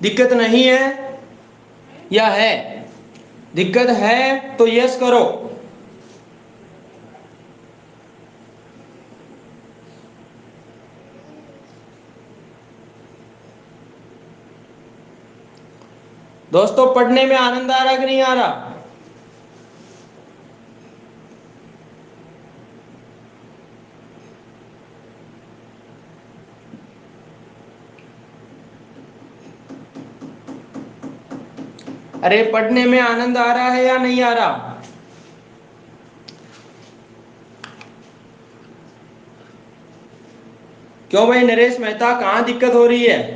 S1: दिक्कत नहीं है या है? दिक्कत है तो यस करो। दोस्तों पढ़ने में आनंद आ रहा कि नहीं आ रहा? अरे पढ़ने में आनंद आ रहा है या नहीं आ रहा? क्यों भाई नरेश मेहता, कहां दिक्कत हो रही है?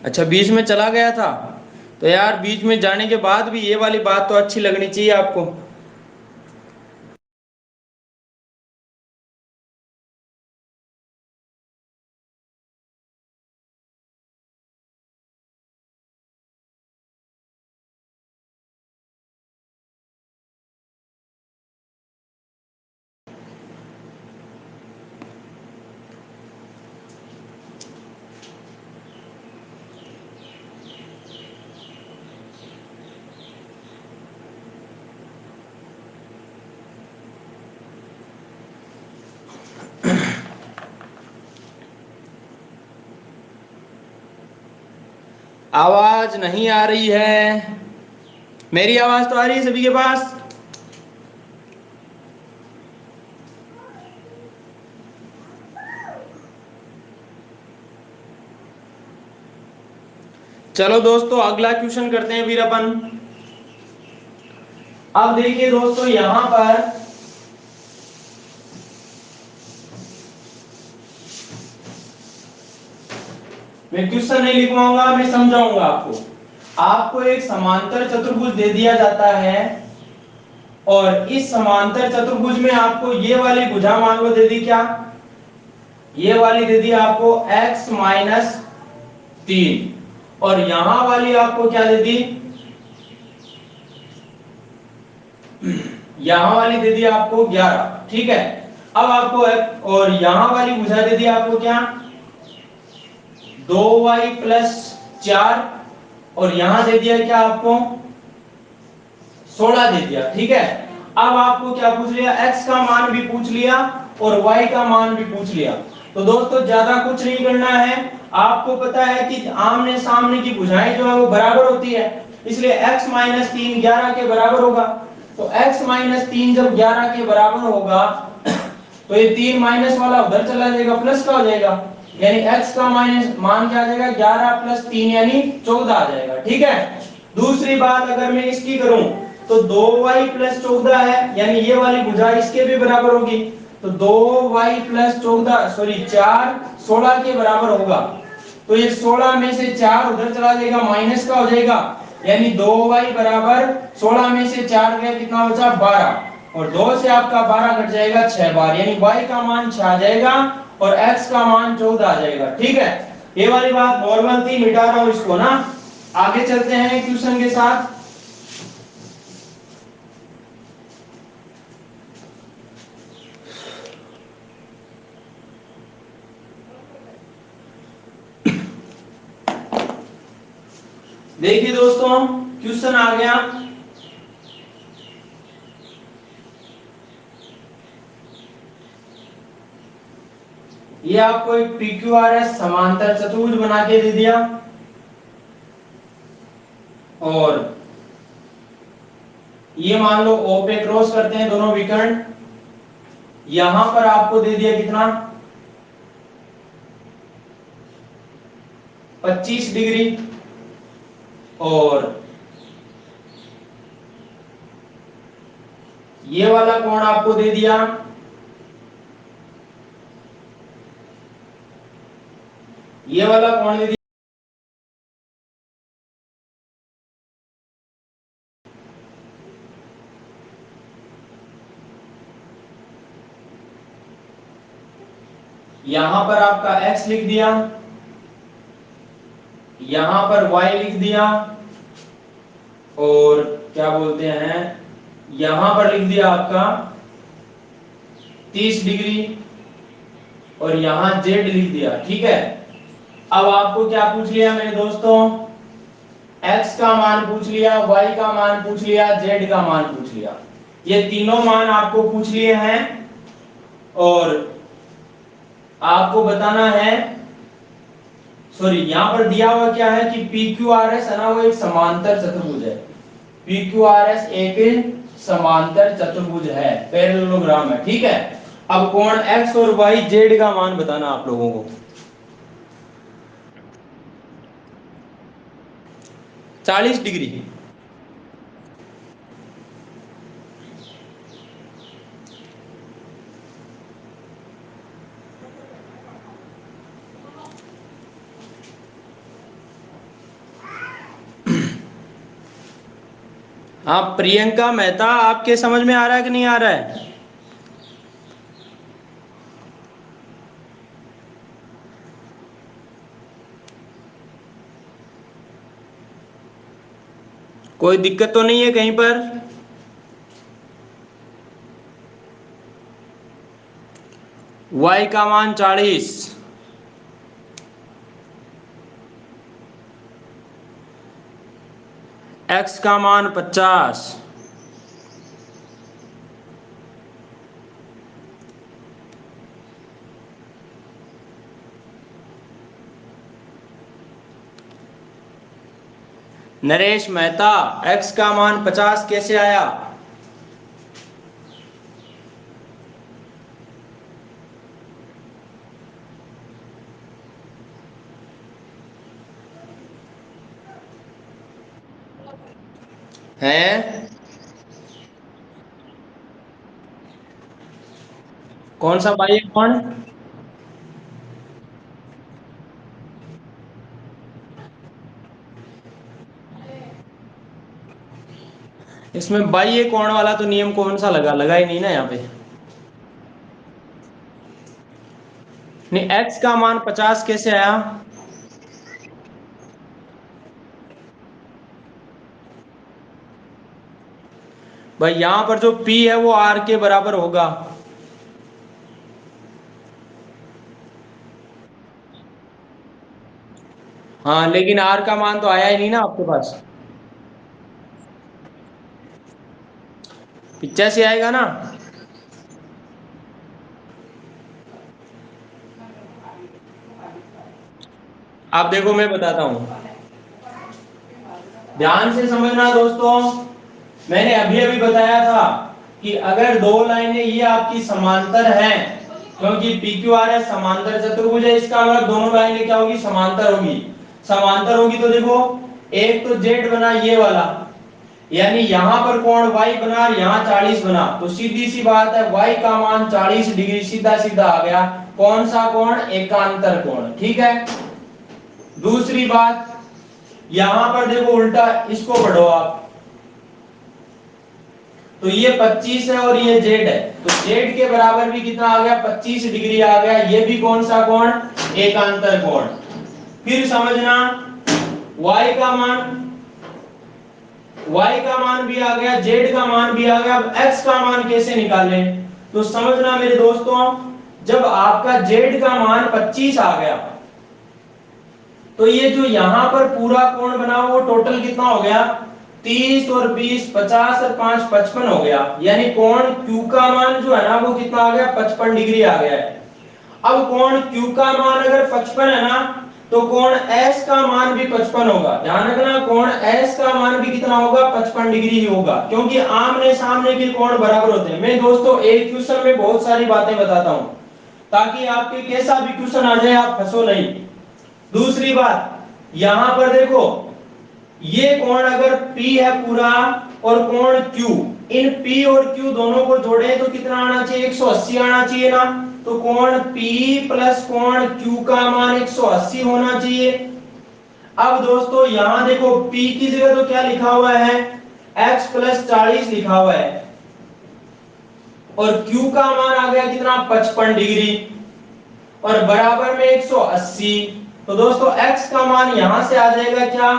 S1: अच्छा बीच में चला गया था, तो यार बीच में जाने के बाद भी ये वाली बात तो अच्छी लगनी चाहिए आपको। आवाज नहीं आ रही है? मेरी आवाज तो आ रही है सभी के पास? चलो दोस्तों अगला क्वेश्चन करते हैं फिर अपन। अब देखिए दोस्तों यहां पर मैं क्वेश्चन नहीं लिखवाऊंगा, मैं समझाऊंगा आपको। आपको एक समांतर चतुर्भुज दे दिया जाता है और इस समांतर चतुर्भुज में आपको ये वाली भुजा मान लो दे दी, क्या ये वाली दे दी आपको x माइनस 3 और यहां वाली आपको क्या दे दी, यहां वाली दे दी आपको 11। ठीक है, अब आपको और यहां वाली भुजा दे दी आपको क्या 2y प्लस 4 और यहां दे दिया क्या आपको 16 दे दिया। ठीक है, अब आपको क्या पूछ लिया, x का मान भी पूछ लिया और y का मान भी पूछ लिया। तो दोस्तों ज्यादा कुछ नहीं करना है, आपको पता है कि आमने सामने की भुजाएं जो है वो बराबर होती है, इसलिए x माइनस 3 11 के बराबर होगा। तो x माइनस 3 जब 11 के बराबर होगा तो ये 3 माइनस वाला उधर चला जाएगा, प्लस का हो जाएगा, यानी x का माइनस मान क्या आ जाएगा 11 प्लस 3 यानी 14 आ जाएगा। ठीक है, दूसरी बात अगर मैं इसकी करूं तो 2y प्लस 14 है, यानी ये वाली भुजा इसके भी बराबर होगी, तो 2y प्लस 14 सॉरी 4 16 के बराबर होगा। तो ये 16 में से 4 उधर चला जाएगा, माइनस का हो जाएगा, यानी 2y बराबर 16 में से 4 गया कितना बचा 12 और 2 से आपका 12 घट जाएगा 6 बार, यानी y का मान 6 आ जाएगा और x का मान 14 आ जाएगा। ठीक है, ये वाली बात नॉर्मल थी, मिटा रहा हूं इसको ना। आगे चलते हैं क्वेश्चन के साथ। देखिए दोस्तों क्वेश्चन आ गया, ये आपको एक PQRS समांतर चतुर्भुज बना के दे दिया और ये मान लो O पे क्रॉस करते हैं दोनों विकर्ण, यहां पर आपको दे दिया कितना 25 डिग्री और ये वाला कोण आपको दे दिया ये वाला कोण दे दिया यहां पर आपका x लिख दिया, यहां पर y लिख दिया और क्या बोलते हैं यहां पर लिख दिया आपका 30 डिग्री और यहां z लिख दिया। ठीक है, अब आपको क्या पूछ लिया मेरे दोस्तों, x का मान पूछ लिया, y का मान पूछ लिया, z का मान पूछ लिया, ये तीनों मान आपको पूछ लिए हैं और आपको बताना है, सॉरी यहां पर दिया हुआ क्या है कि PQRS है ना वो एक समांतर चतुर्भुज है, PQRS एक समांतर चतुर्भुज है, पैरेललोग्राम है। ठीक है, अब कोण x और y z का मान बताना आप लोगों को। 40 डिग्री। हाँ प्रियंका मेहता, आपके समझ में आ रहा है कि नहीं आ रहा है? कोई दिक्कत तो नहीं है कहीं पर? y का मान 40, x का मान 50, नरेश मेहता x का मान 50 कैसे आया? है। कौन सा बाह्य कोण? इसमें बाह्य कोण वाला तो नियम कौन सा लगा, लगा ही नहीं ना यहाँ पे। नहीं, x का मान 50 कैसे आया? भाई यहाँ पर जो p है वो r के बराबर होगा। हाँ, लेकिन r का मान तो आया ही नहीं ना आपके पास। 85 आएगा ना। आप देखो मैं बताता हूँ, ध्यान से समझना दोस्तों। मैंने अभी अभी बताया था कि अगर दो लाइनें ये आपकी समांतर हैं, क्योंकि पी क्यू आर है समांतर चतुर्भुज है, इसका मतलब दोनों लाइनें क्या होगी, समांतर होगी। समांतर होगी तो देखो, एक तो जेड बना ये वाला, यानी यहां पर कोण y बना और यहां 40 बना, तो सीधी सी बात है y का मान 40 डिग्री सीधा सीधा आ गया। कौन सा कोण? एकांतर कोण। ठीक है। दूसरी बात, यहां पर देखो उल्टा इसको पढ़ो आप, तो ये 25 है और ये जेड है, तो जेड के बराबर भी कितना आ गया, 25 डिग्री आ गया। ये भी कौन सा कोण? एकांतर कोण। फिर समझना, y का मान, y का मान भी आ गया, z का मान भी आ गया। अब x का मान कैसे निकालें? तो समझना मेरे दोस्तों, जब आपका z का मान 25 आ गया, तो ये जो यहां पर पूरा कोण बना वो टोटल कितना हो गया, 30 और 20 50 और 5 55 हो गया। यानी कोण q का मान जो है ना वो कितना आ गया, 55 डिग्री आ गया है। अब कोण Q का मान अगर 55 है ना, तो कोण S का मान भी 55 होगा। ध्यान रखना, कोण S का मान भी कितना होगा, 55 डिग्री ही होगा, क्योंकि आमने सामने के कोण बराबर होते हैं। मैं दोस्तों एक क्वेश्चन में बहुत सारी बातें बताता हूं, ताकि आपके कैसा भी क्वेश्चन आ जाए आप फंसो नहीं। दूसरी बात, यहां पर देखो, ये कोण अगर P है पूरा और कोण Q, इन P और Q दोनों को जोड़े तो कितना आना चाहिए, 180 आना चाहिए ना। तो कोण P प्लस कोण Q का मान 180 होना चाहिए। अब दोस्तों यहां देखो, P की जगह तो क्या लिखा हुआ है, x प्लस 40 लिखा हुआ है, और Q का मान आ गया कितना, 55 डिग्री, और बराबर में 180। तो दोस्तों x का मान यहां से आ जाएगा क्या,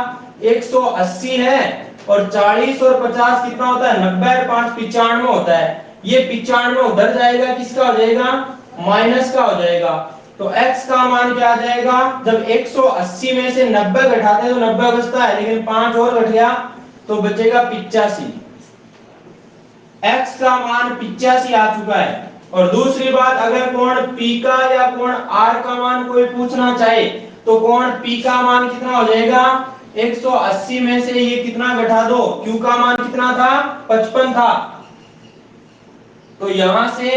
S1: 180 है, और 40 और 50 कितना होता है, 90 और 5 95 होता है। ये 95 उधर जाएगा, किसका हो जाएगा, माइनस का हो जाएगा। तो x का मान क्या आ जाएगा, जब 180 में से 90 घटाते हैं तो 90 बचता है, लेकिन 5 और घट गया तो बचेगा 85। x का मान 85 आ चुका है। और दूसरी बात, अगर कोण P का या कोण R का मान कोई पूछना चाहे, तो कोण P का मान कितना हो जाएगा, 180 में से ये कितना घटा दो, Q का मान कितना था, 55 था, तो यहां से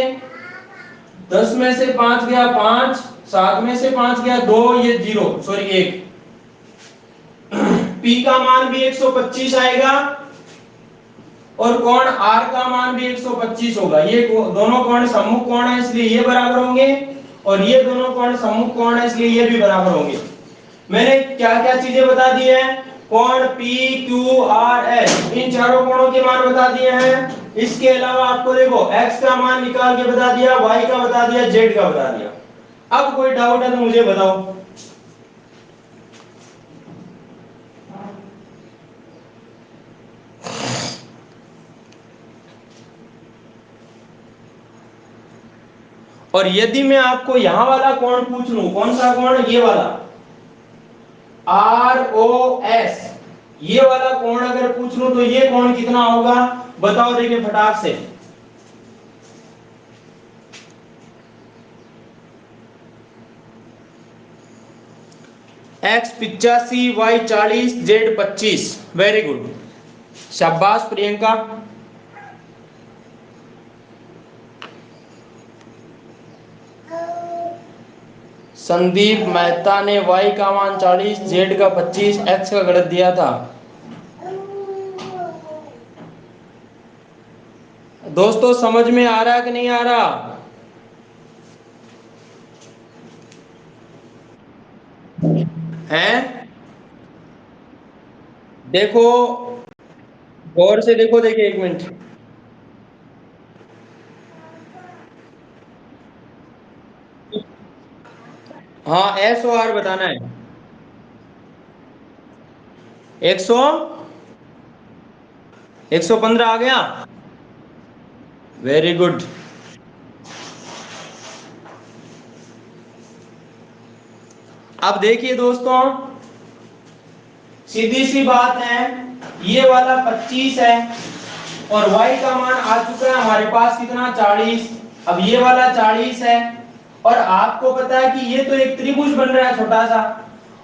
S1: 10 में से 5 गया 5, 7 में से 5 गया 2, ये 0 सॉरी 1। P का मान भी 125 आएगा और कोण R का मान भी 125 होगा। ये दोनों कोण सम्मुख कोण है, इसलिए ये बराबर होंगे, और ये दोनों कोण सम्मुख कोण है, इसलिए ये भी बराबर होंगे। मैंने क्या क्या चीजें बता दी है, कोण P Q R S, इन चारों कोणों के मान बता दिए हैं। इसके अलावा आपको देखो x का मान निकाल के बता दिया, y का बता दिया, z का बता दिया। अब कोई डाउट है तो मुझे बताओ। और यदि मैं आपको यहां वाला कोण पूछ लूं, कौन सा कोण, ये वाला ROS, ये वाला कोण अगर पूछ लूं तो ये कोण कितना होगा, बताओ देखिए फटाक से। x 85, y 40, z 25। Very good, शाबाश प्रियंका। संदीप मेहता ने y का मान 40, z का 25, x का गलत दिया था। दोस्तों समझ में आ रहा है कि नहीं आ रहा? हैं? देखो, गौर से देखो, देखिए एक मिनट। हाँ, एस ओ आर बताना है। 115 आ गया। Very good. अब देखिए दोस्तों, सीधी सी बात है, ये वाला 25 है और y का मान आ चुका है हमारे पास कितना, 40। अब ये वाला 40 है और आपको पता है कि ये तो एक त्रिभुज बन रहा है छोटा सा,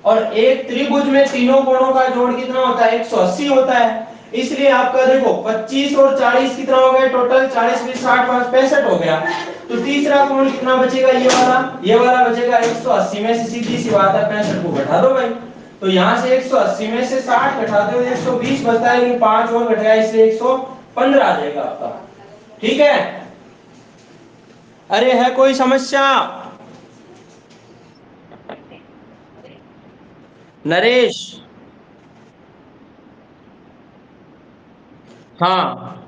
S1: और एक त्रिभुज में तीनों कोणों का जोड़ कितना होता है, 180 होता है। इसलिए आपका देखो 25 और 40 कितना हो गया टोटल, 40 में 60 5 65 हो गया। तो तीसरा कोण कितना बचेगा, ये वाला बचेगा 180 में से, सीधी सी बात है 65 को घटा दो भाई। तो यहां से 180 में से 60 घटाते हो 120 बचता है, लेकिन 5 और घट गया इसलिए 115 आ जाएगा आपका। ठीक है? अरे है कोई समस्या? नरेश? हाँ,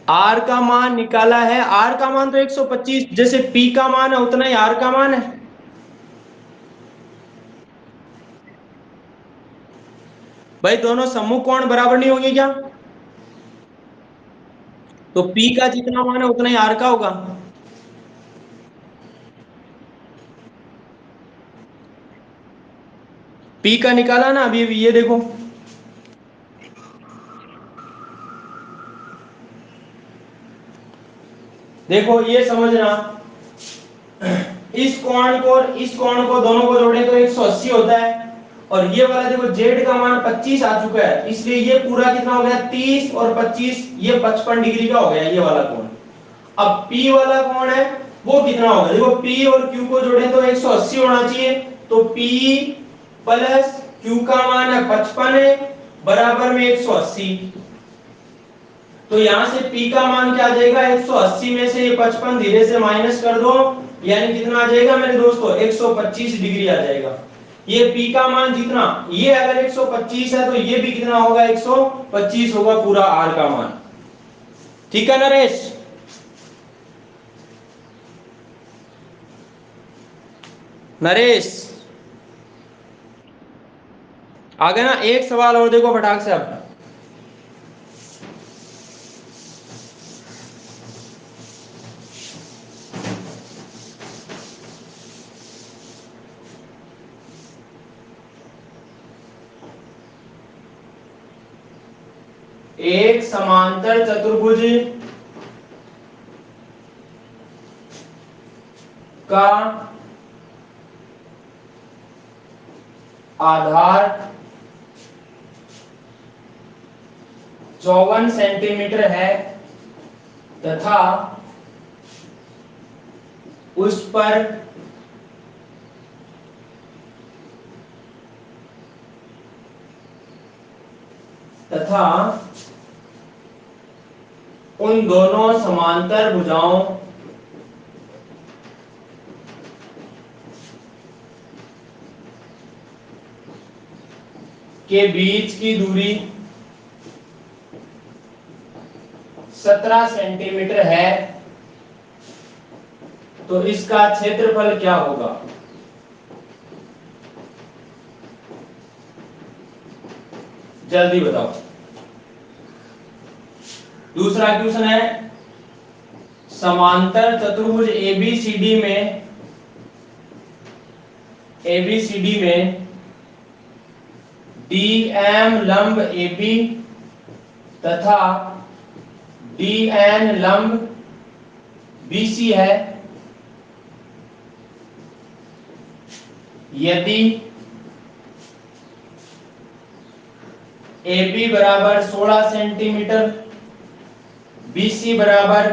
S1: आर का मान निकाला है, आर का मान तो 125, जैसे पी का मान है उतना ही आर का मान है। भाई दोनों सम्मुख कोण बराबर नहीं होंगे क्या? तो पी का जितना मान है उतना ही आर का होगा। पी का निकाला ना अभी अभी, ये देखो। देखो ये समझना, इस कोण को दोनों को जोड़े तो 180 होता है, और ये वाला देखो जेड का मान 25 आ चुका है, इसलिए ये पूरा कितना हो गया, 30 और 25, ये 55 डिग्री का हो गया ये वाला कोण। अब P वाला कोण है वो कितना होगा, देखो P और Q को जोड़े तो 180 होना चाहिए, तो P प्लस Q का मान है 55 है, बराबर में 180। तो यहां से P का मान क्या आ जाएगा, 180 में से ये 55 धीरे से माइनस कर दो, यानी कितना आ जाएगा मेरे दोस्तों, 125 डिग्री आ जाएगा। ये P का मान जितना, ये अगर 125 है तो ये भी कितना होगा, 125 होगा पूरा R का मान। ठीक है नरेश? नरेश आ गया ना? एक सवाल और देखो फटाक से। अब एक समांतर चतुर्भुज का आधार 54 सेंटीमीटर है तथा उस पर तथा उन दोनों समांतर भुजाओं के बीच की दूरी 17 सेंटीमीटर है, तो इसका क्षेत्रफल क्या होगा? जल्दी बताओ। दूसरा क्वेश्चन है, समांतर चतुर्भुज एबीसीडी में डीएम लंब एबी तथा डीएन लंब बीसी है। यदि AB बराबर 16 सेंटीमीटर, BC बराबर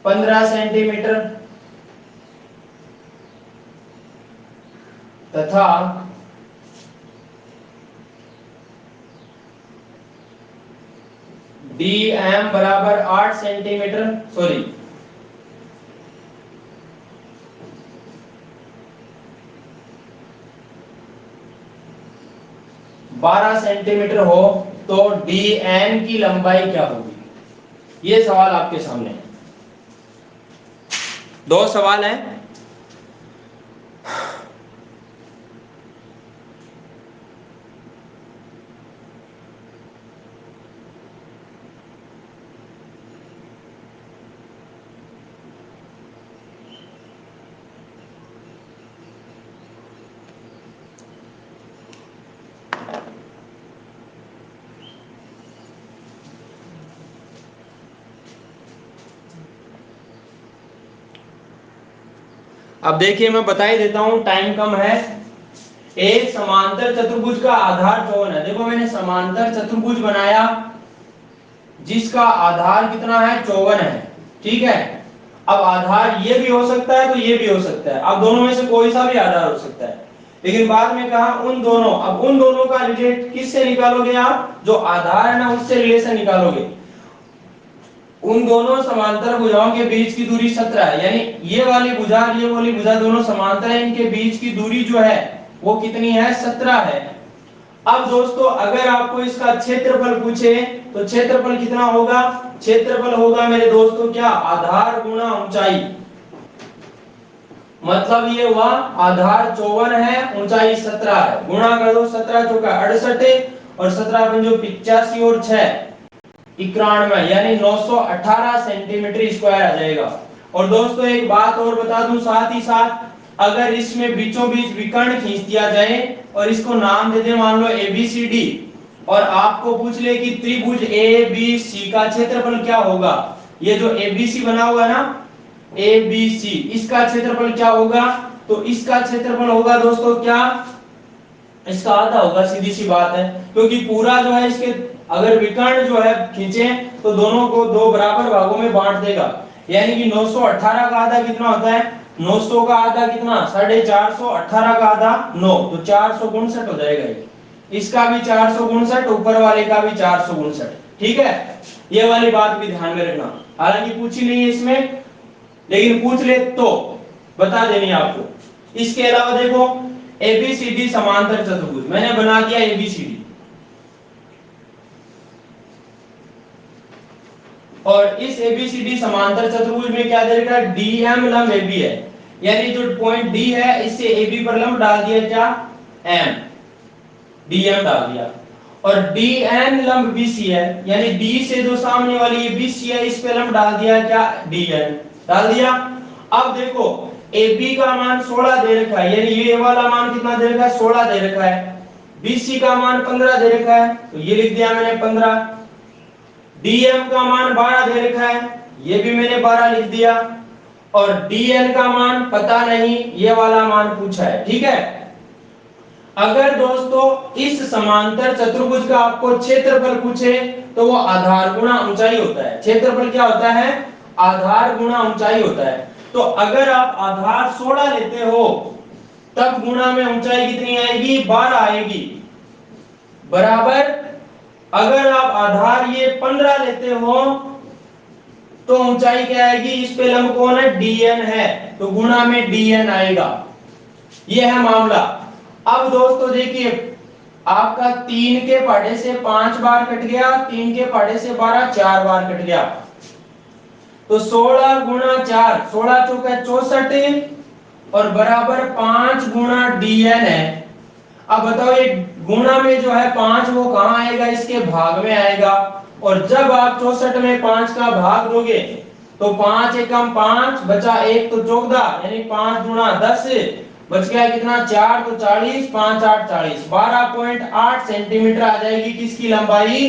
S1: 15 सेंटीमीटर तथा DM बराबर 8 सेंटीमीटर, सॉरी 12 सेंटीमीटर हो तो DN की लंबाई क्या होगी? ये सवाल आपके सामने है। दो सवाल हैं। अब देखिए मैं बता ही देता हूं, टाइम कम है। एक समांतर चतुर्भुज का आधार 54 है। देखो मैंने समांतर चतुर्भुज बनाया जिसका आधार कितना है, 54 है, ठीक है। अब आधार ये भी हो सकता है तो ये भी हो सकता है, अब दोनों में से कोई सा भी आधार हो सकता है, लेकिन बाद में कहा उन दोनों। अब उन दोनों का रिलेट किससे निकालोगे आप? जो आधार है ना उससे रिलेशन निकालोगे। उन दोनों समांतर भुजाओं के बीच की दूरी 17 है, यानी ये वाली भुजा और ये वाली भुजा दोनों समांतर है, इनके बीच की दूरी जो है वो कितनी है, 17 है। अब दोस्तों अगर आपको इसका क्षेत्रफल पूछे तो क्षेत्रफल कितना होगा? क्षेत्रफल होगा मेरे दोस्तों क्या, आधार गुणा ऊंचाई। मतलब ये हुआ आधार 54 है, ऊंचाई 17 है, गुणा कर दो 17 चौका 68 और 17 पंजो 85 और 6 91, यानी 918 सेंटीमीटर स्क्वायर आ जाएगा। और दोस्तों एक बात और बता दूं साथ ही साथ, अगर इसमें बीचों बीच विकर्ण खींच दिया जाए और इसको नाम दे दे मान लो ABCD, और आपको पूछ ले कि त्रिभुज ABC का क्षेत्रफल क्या होगा, ये जो ABC बना हुआ है ना ABC, इसका क्षेत्रफल क्या होगा? तो इसका क्षेत्रफल होगा दोस्तों क्या, इसका आधा होगा, सीधी सी बात है, क्योंकि पूरा जो है इसके अगर विकर्ण जो है खींचे तो दोनों को दो बराबर भागों में बांट देगा, यानी कि 918 का आधा कितना होता है, 900 का आधा कितना 450, 18 का आधा 9, तो 459 हो जाएगा ये। इसका भी 459, ऊपर वाले का भी 459, ठीक है। ये वाली बात भी ध्यान में रखना, हालांकि पूछी नहीं है इसमें, लेकिन पूछ ले तो बता देनी आपको। इसके अलावा देखो ABCD समांतर चतुर्भुज मैंने बना दिया ABCD, और इस ABCD समांतर चतुर्भुज में क्या दे रखा है, DM लंब AB है, यानी जो पॉइंट D है इससे AB पर लंब डाल दिया क्या, M, DM डाल दिया, और DN लंब BC है, यानी D से जो सामने वाली ये BC है इस पे लंब डाल दिया क्या, DN डाल दिया। अब देखो AB का मान 16 दे रखा है, यानी ये वाला मान कितना दे रखा है, 16 दे रखा है। BC का मान 15 दे रखा है, तो ये लिख दिया मैंने 15। DM का मान 12 दे रखा है, ये भी मैंने 12 लिख दिया, और DN का मान पता नहीं, ये वाला मान पूछा है, ठीक है। अगर दोस्तों इस समांतर चतुर्भुज का आपको क्षेत्रफल पूछे तो वो आधार गुणा ऊंचाई होता है। क्षेत्रफल क्या होता है, आधार गुणा ऊंचाई होता है। तो अगर आप आधार 16 लेते हो तब गुणा में ऊंचाई कितनी आएगी, 12 आएगी, बराबर। अगर आप आधार ये 15 लेते हो तो ऊंचाई क्या आएगी, इस पे लंब कौन है, DN है, तो गुणा में DN आएगा। ये है मामला। अब दोस्तों देखिए आपका 3 के पहाड़े से 5 बार कट गया, 3 के पहाड़े से 12 4 बार कट गया, तो 16 गुणा 4, 16 चौका 64 और बराबर 5 गुणा DN है। अब बताओ ये गुणा में जो है 5 वो कहां आएगा, इसके भाग में आएगा, और जब आप 64 में 5 का भाग दोगे तो 5 एकम 5 बचा 1 तो 14, यानी 5 गुणा 10 बच गया कितना, 4 तो 40, 5 8 40, 12.8 सेंटीमीटर आ जाएगी किसकी लंबाई,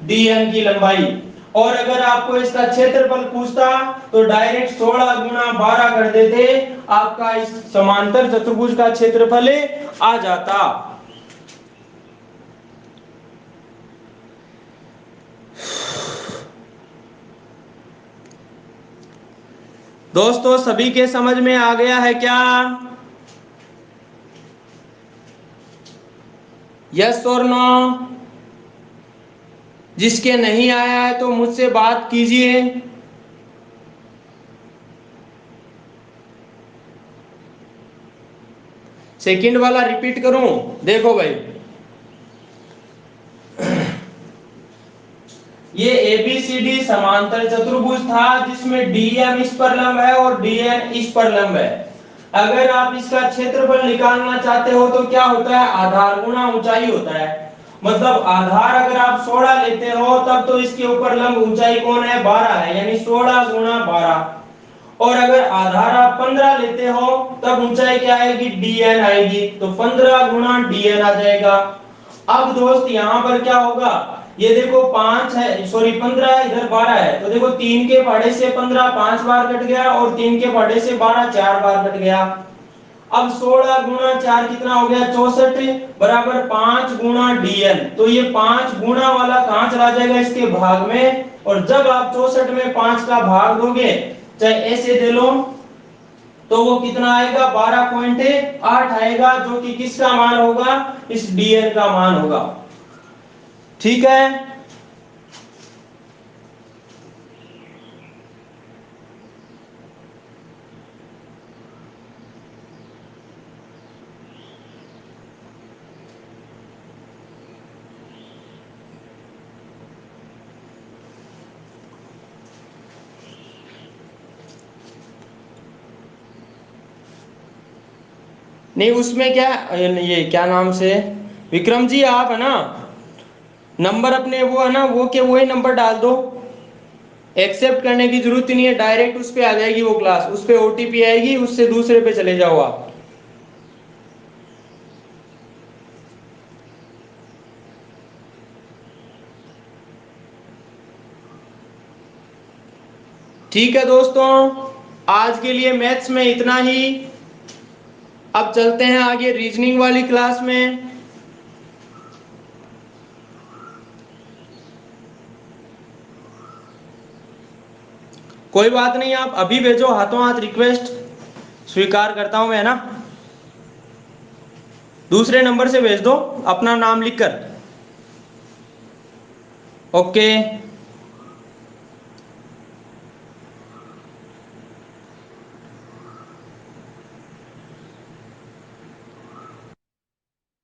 S1: DN की लंबाई। और अगर आपको इसका क्षेत्रफल पूछता तो डायरेक्ट 16 गुणा 12 कर देते, आपका इस समांतर चतुर्भुज का क्षेत्रफल आ जाता। दोस्तों सभी के समझ में आ गया है क्या, यस और नो? जिसके नहीं आया है तो मुझसे बात कीजिए। सेकंड वाला रिपीट करूं? देखो भाई, ये ABCD समांतर चतुर्भुज था जिसमें DM इस पर लंब है और DN इस पर लंब है। अगर आप इसका क्षेत्रफल निकालना चाहते हो तो क्या होता है, आधार गुणा ऊंचाई होता है। मतलब आधार अगर आप 16 लेते हो तब तो इसके ऊपर लंब ऊंचाई कौन है, 12 है, यानी 16 गुणा 12। और अगर आधार आप 15 लेते हो तब ऊंचाई क्या आएगी, DN आएगी, तो 15 गुणा DN आ जाएगा। अब दोस्त यहां पर क्या होगा, ये देखो 5 है, सॉरी 15 है, इधर 12 है, तो देखो 3 के पहाड़े से 15 5 बार कट गया और 3 के पहाड़े से 12 4 बार कट गया। अब 16 गुणा 4 कितना हो गया, 64 बराबर 5 गुणा DN। तो ये 5 गुणा वाला कहां चला जाएगा, इसके भाग में, और जब आप 64 में 5 का भाग दोगे, चाहे ऐसे दे लो, तो वो कितना आएगा, 12.8 आएगा, जो कि किसका मान होगा, इस DN का मान होगा। ठीक है, नहीं उसमें क्या, ये क्या नाम से, विक्रम जी आप है ना, नंबर अपने वो है ना, वो के वही नंबर डाल दो, एक्सेप्ट करने की जरूरत ही नहीं है, डायरेक्ट उस पे आ जाएगी वो क्लास, उस पे OTP आएगी, उससे दूसरे पे चले जाओ आप। ठीक है दोस्तों, आज के लिए मैथ्स में इतना ही। अब चलते हैं आगे रीजनिंग वाली क्लास में। कोई बात नहीं, आप अभी भेजो हाथों हाथ रिक्वेस्ट, स्वीकार करता हूं मैं ना, दूसरे नंबर से भेज दो अपना नाम लिखकर। ओके।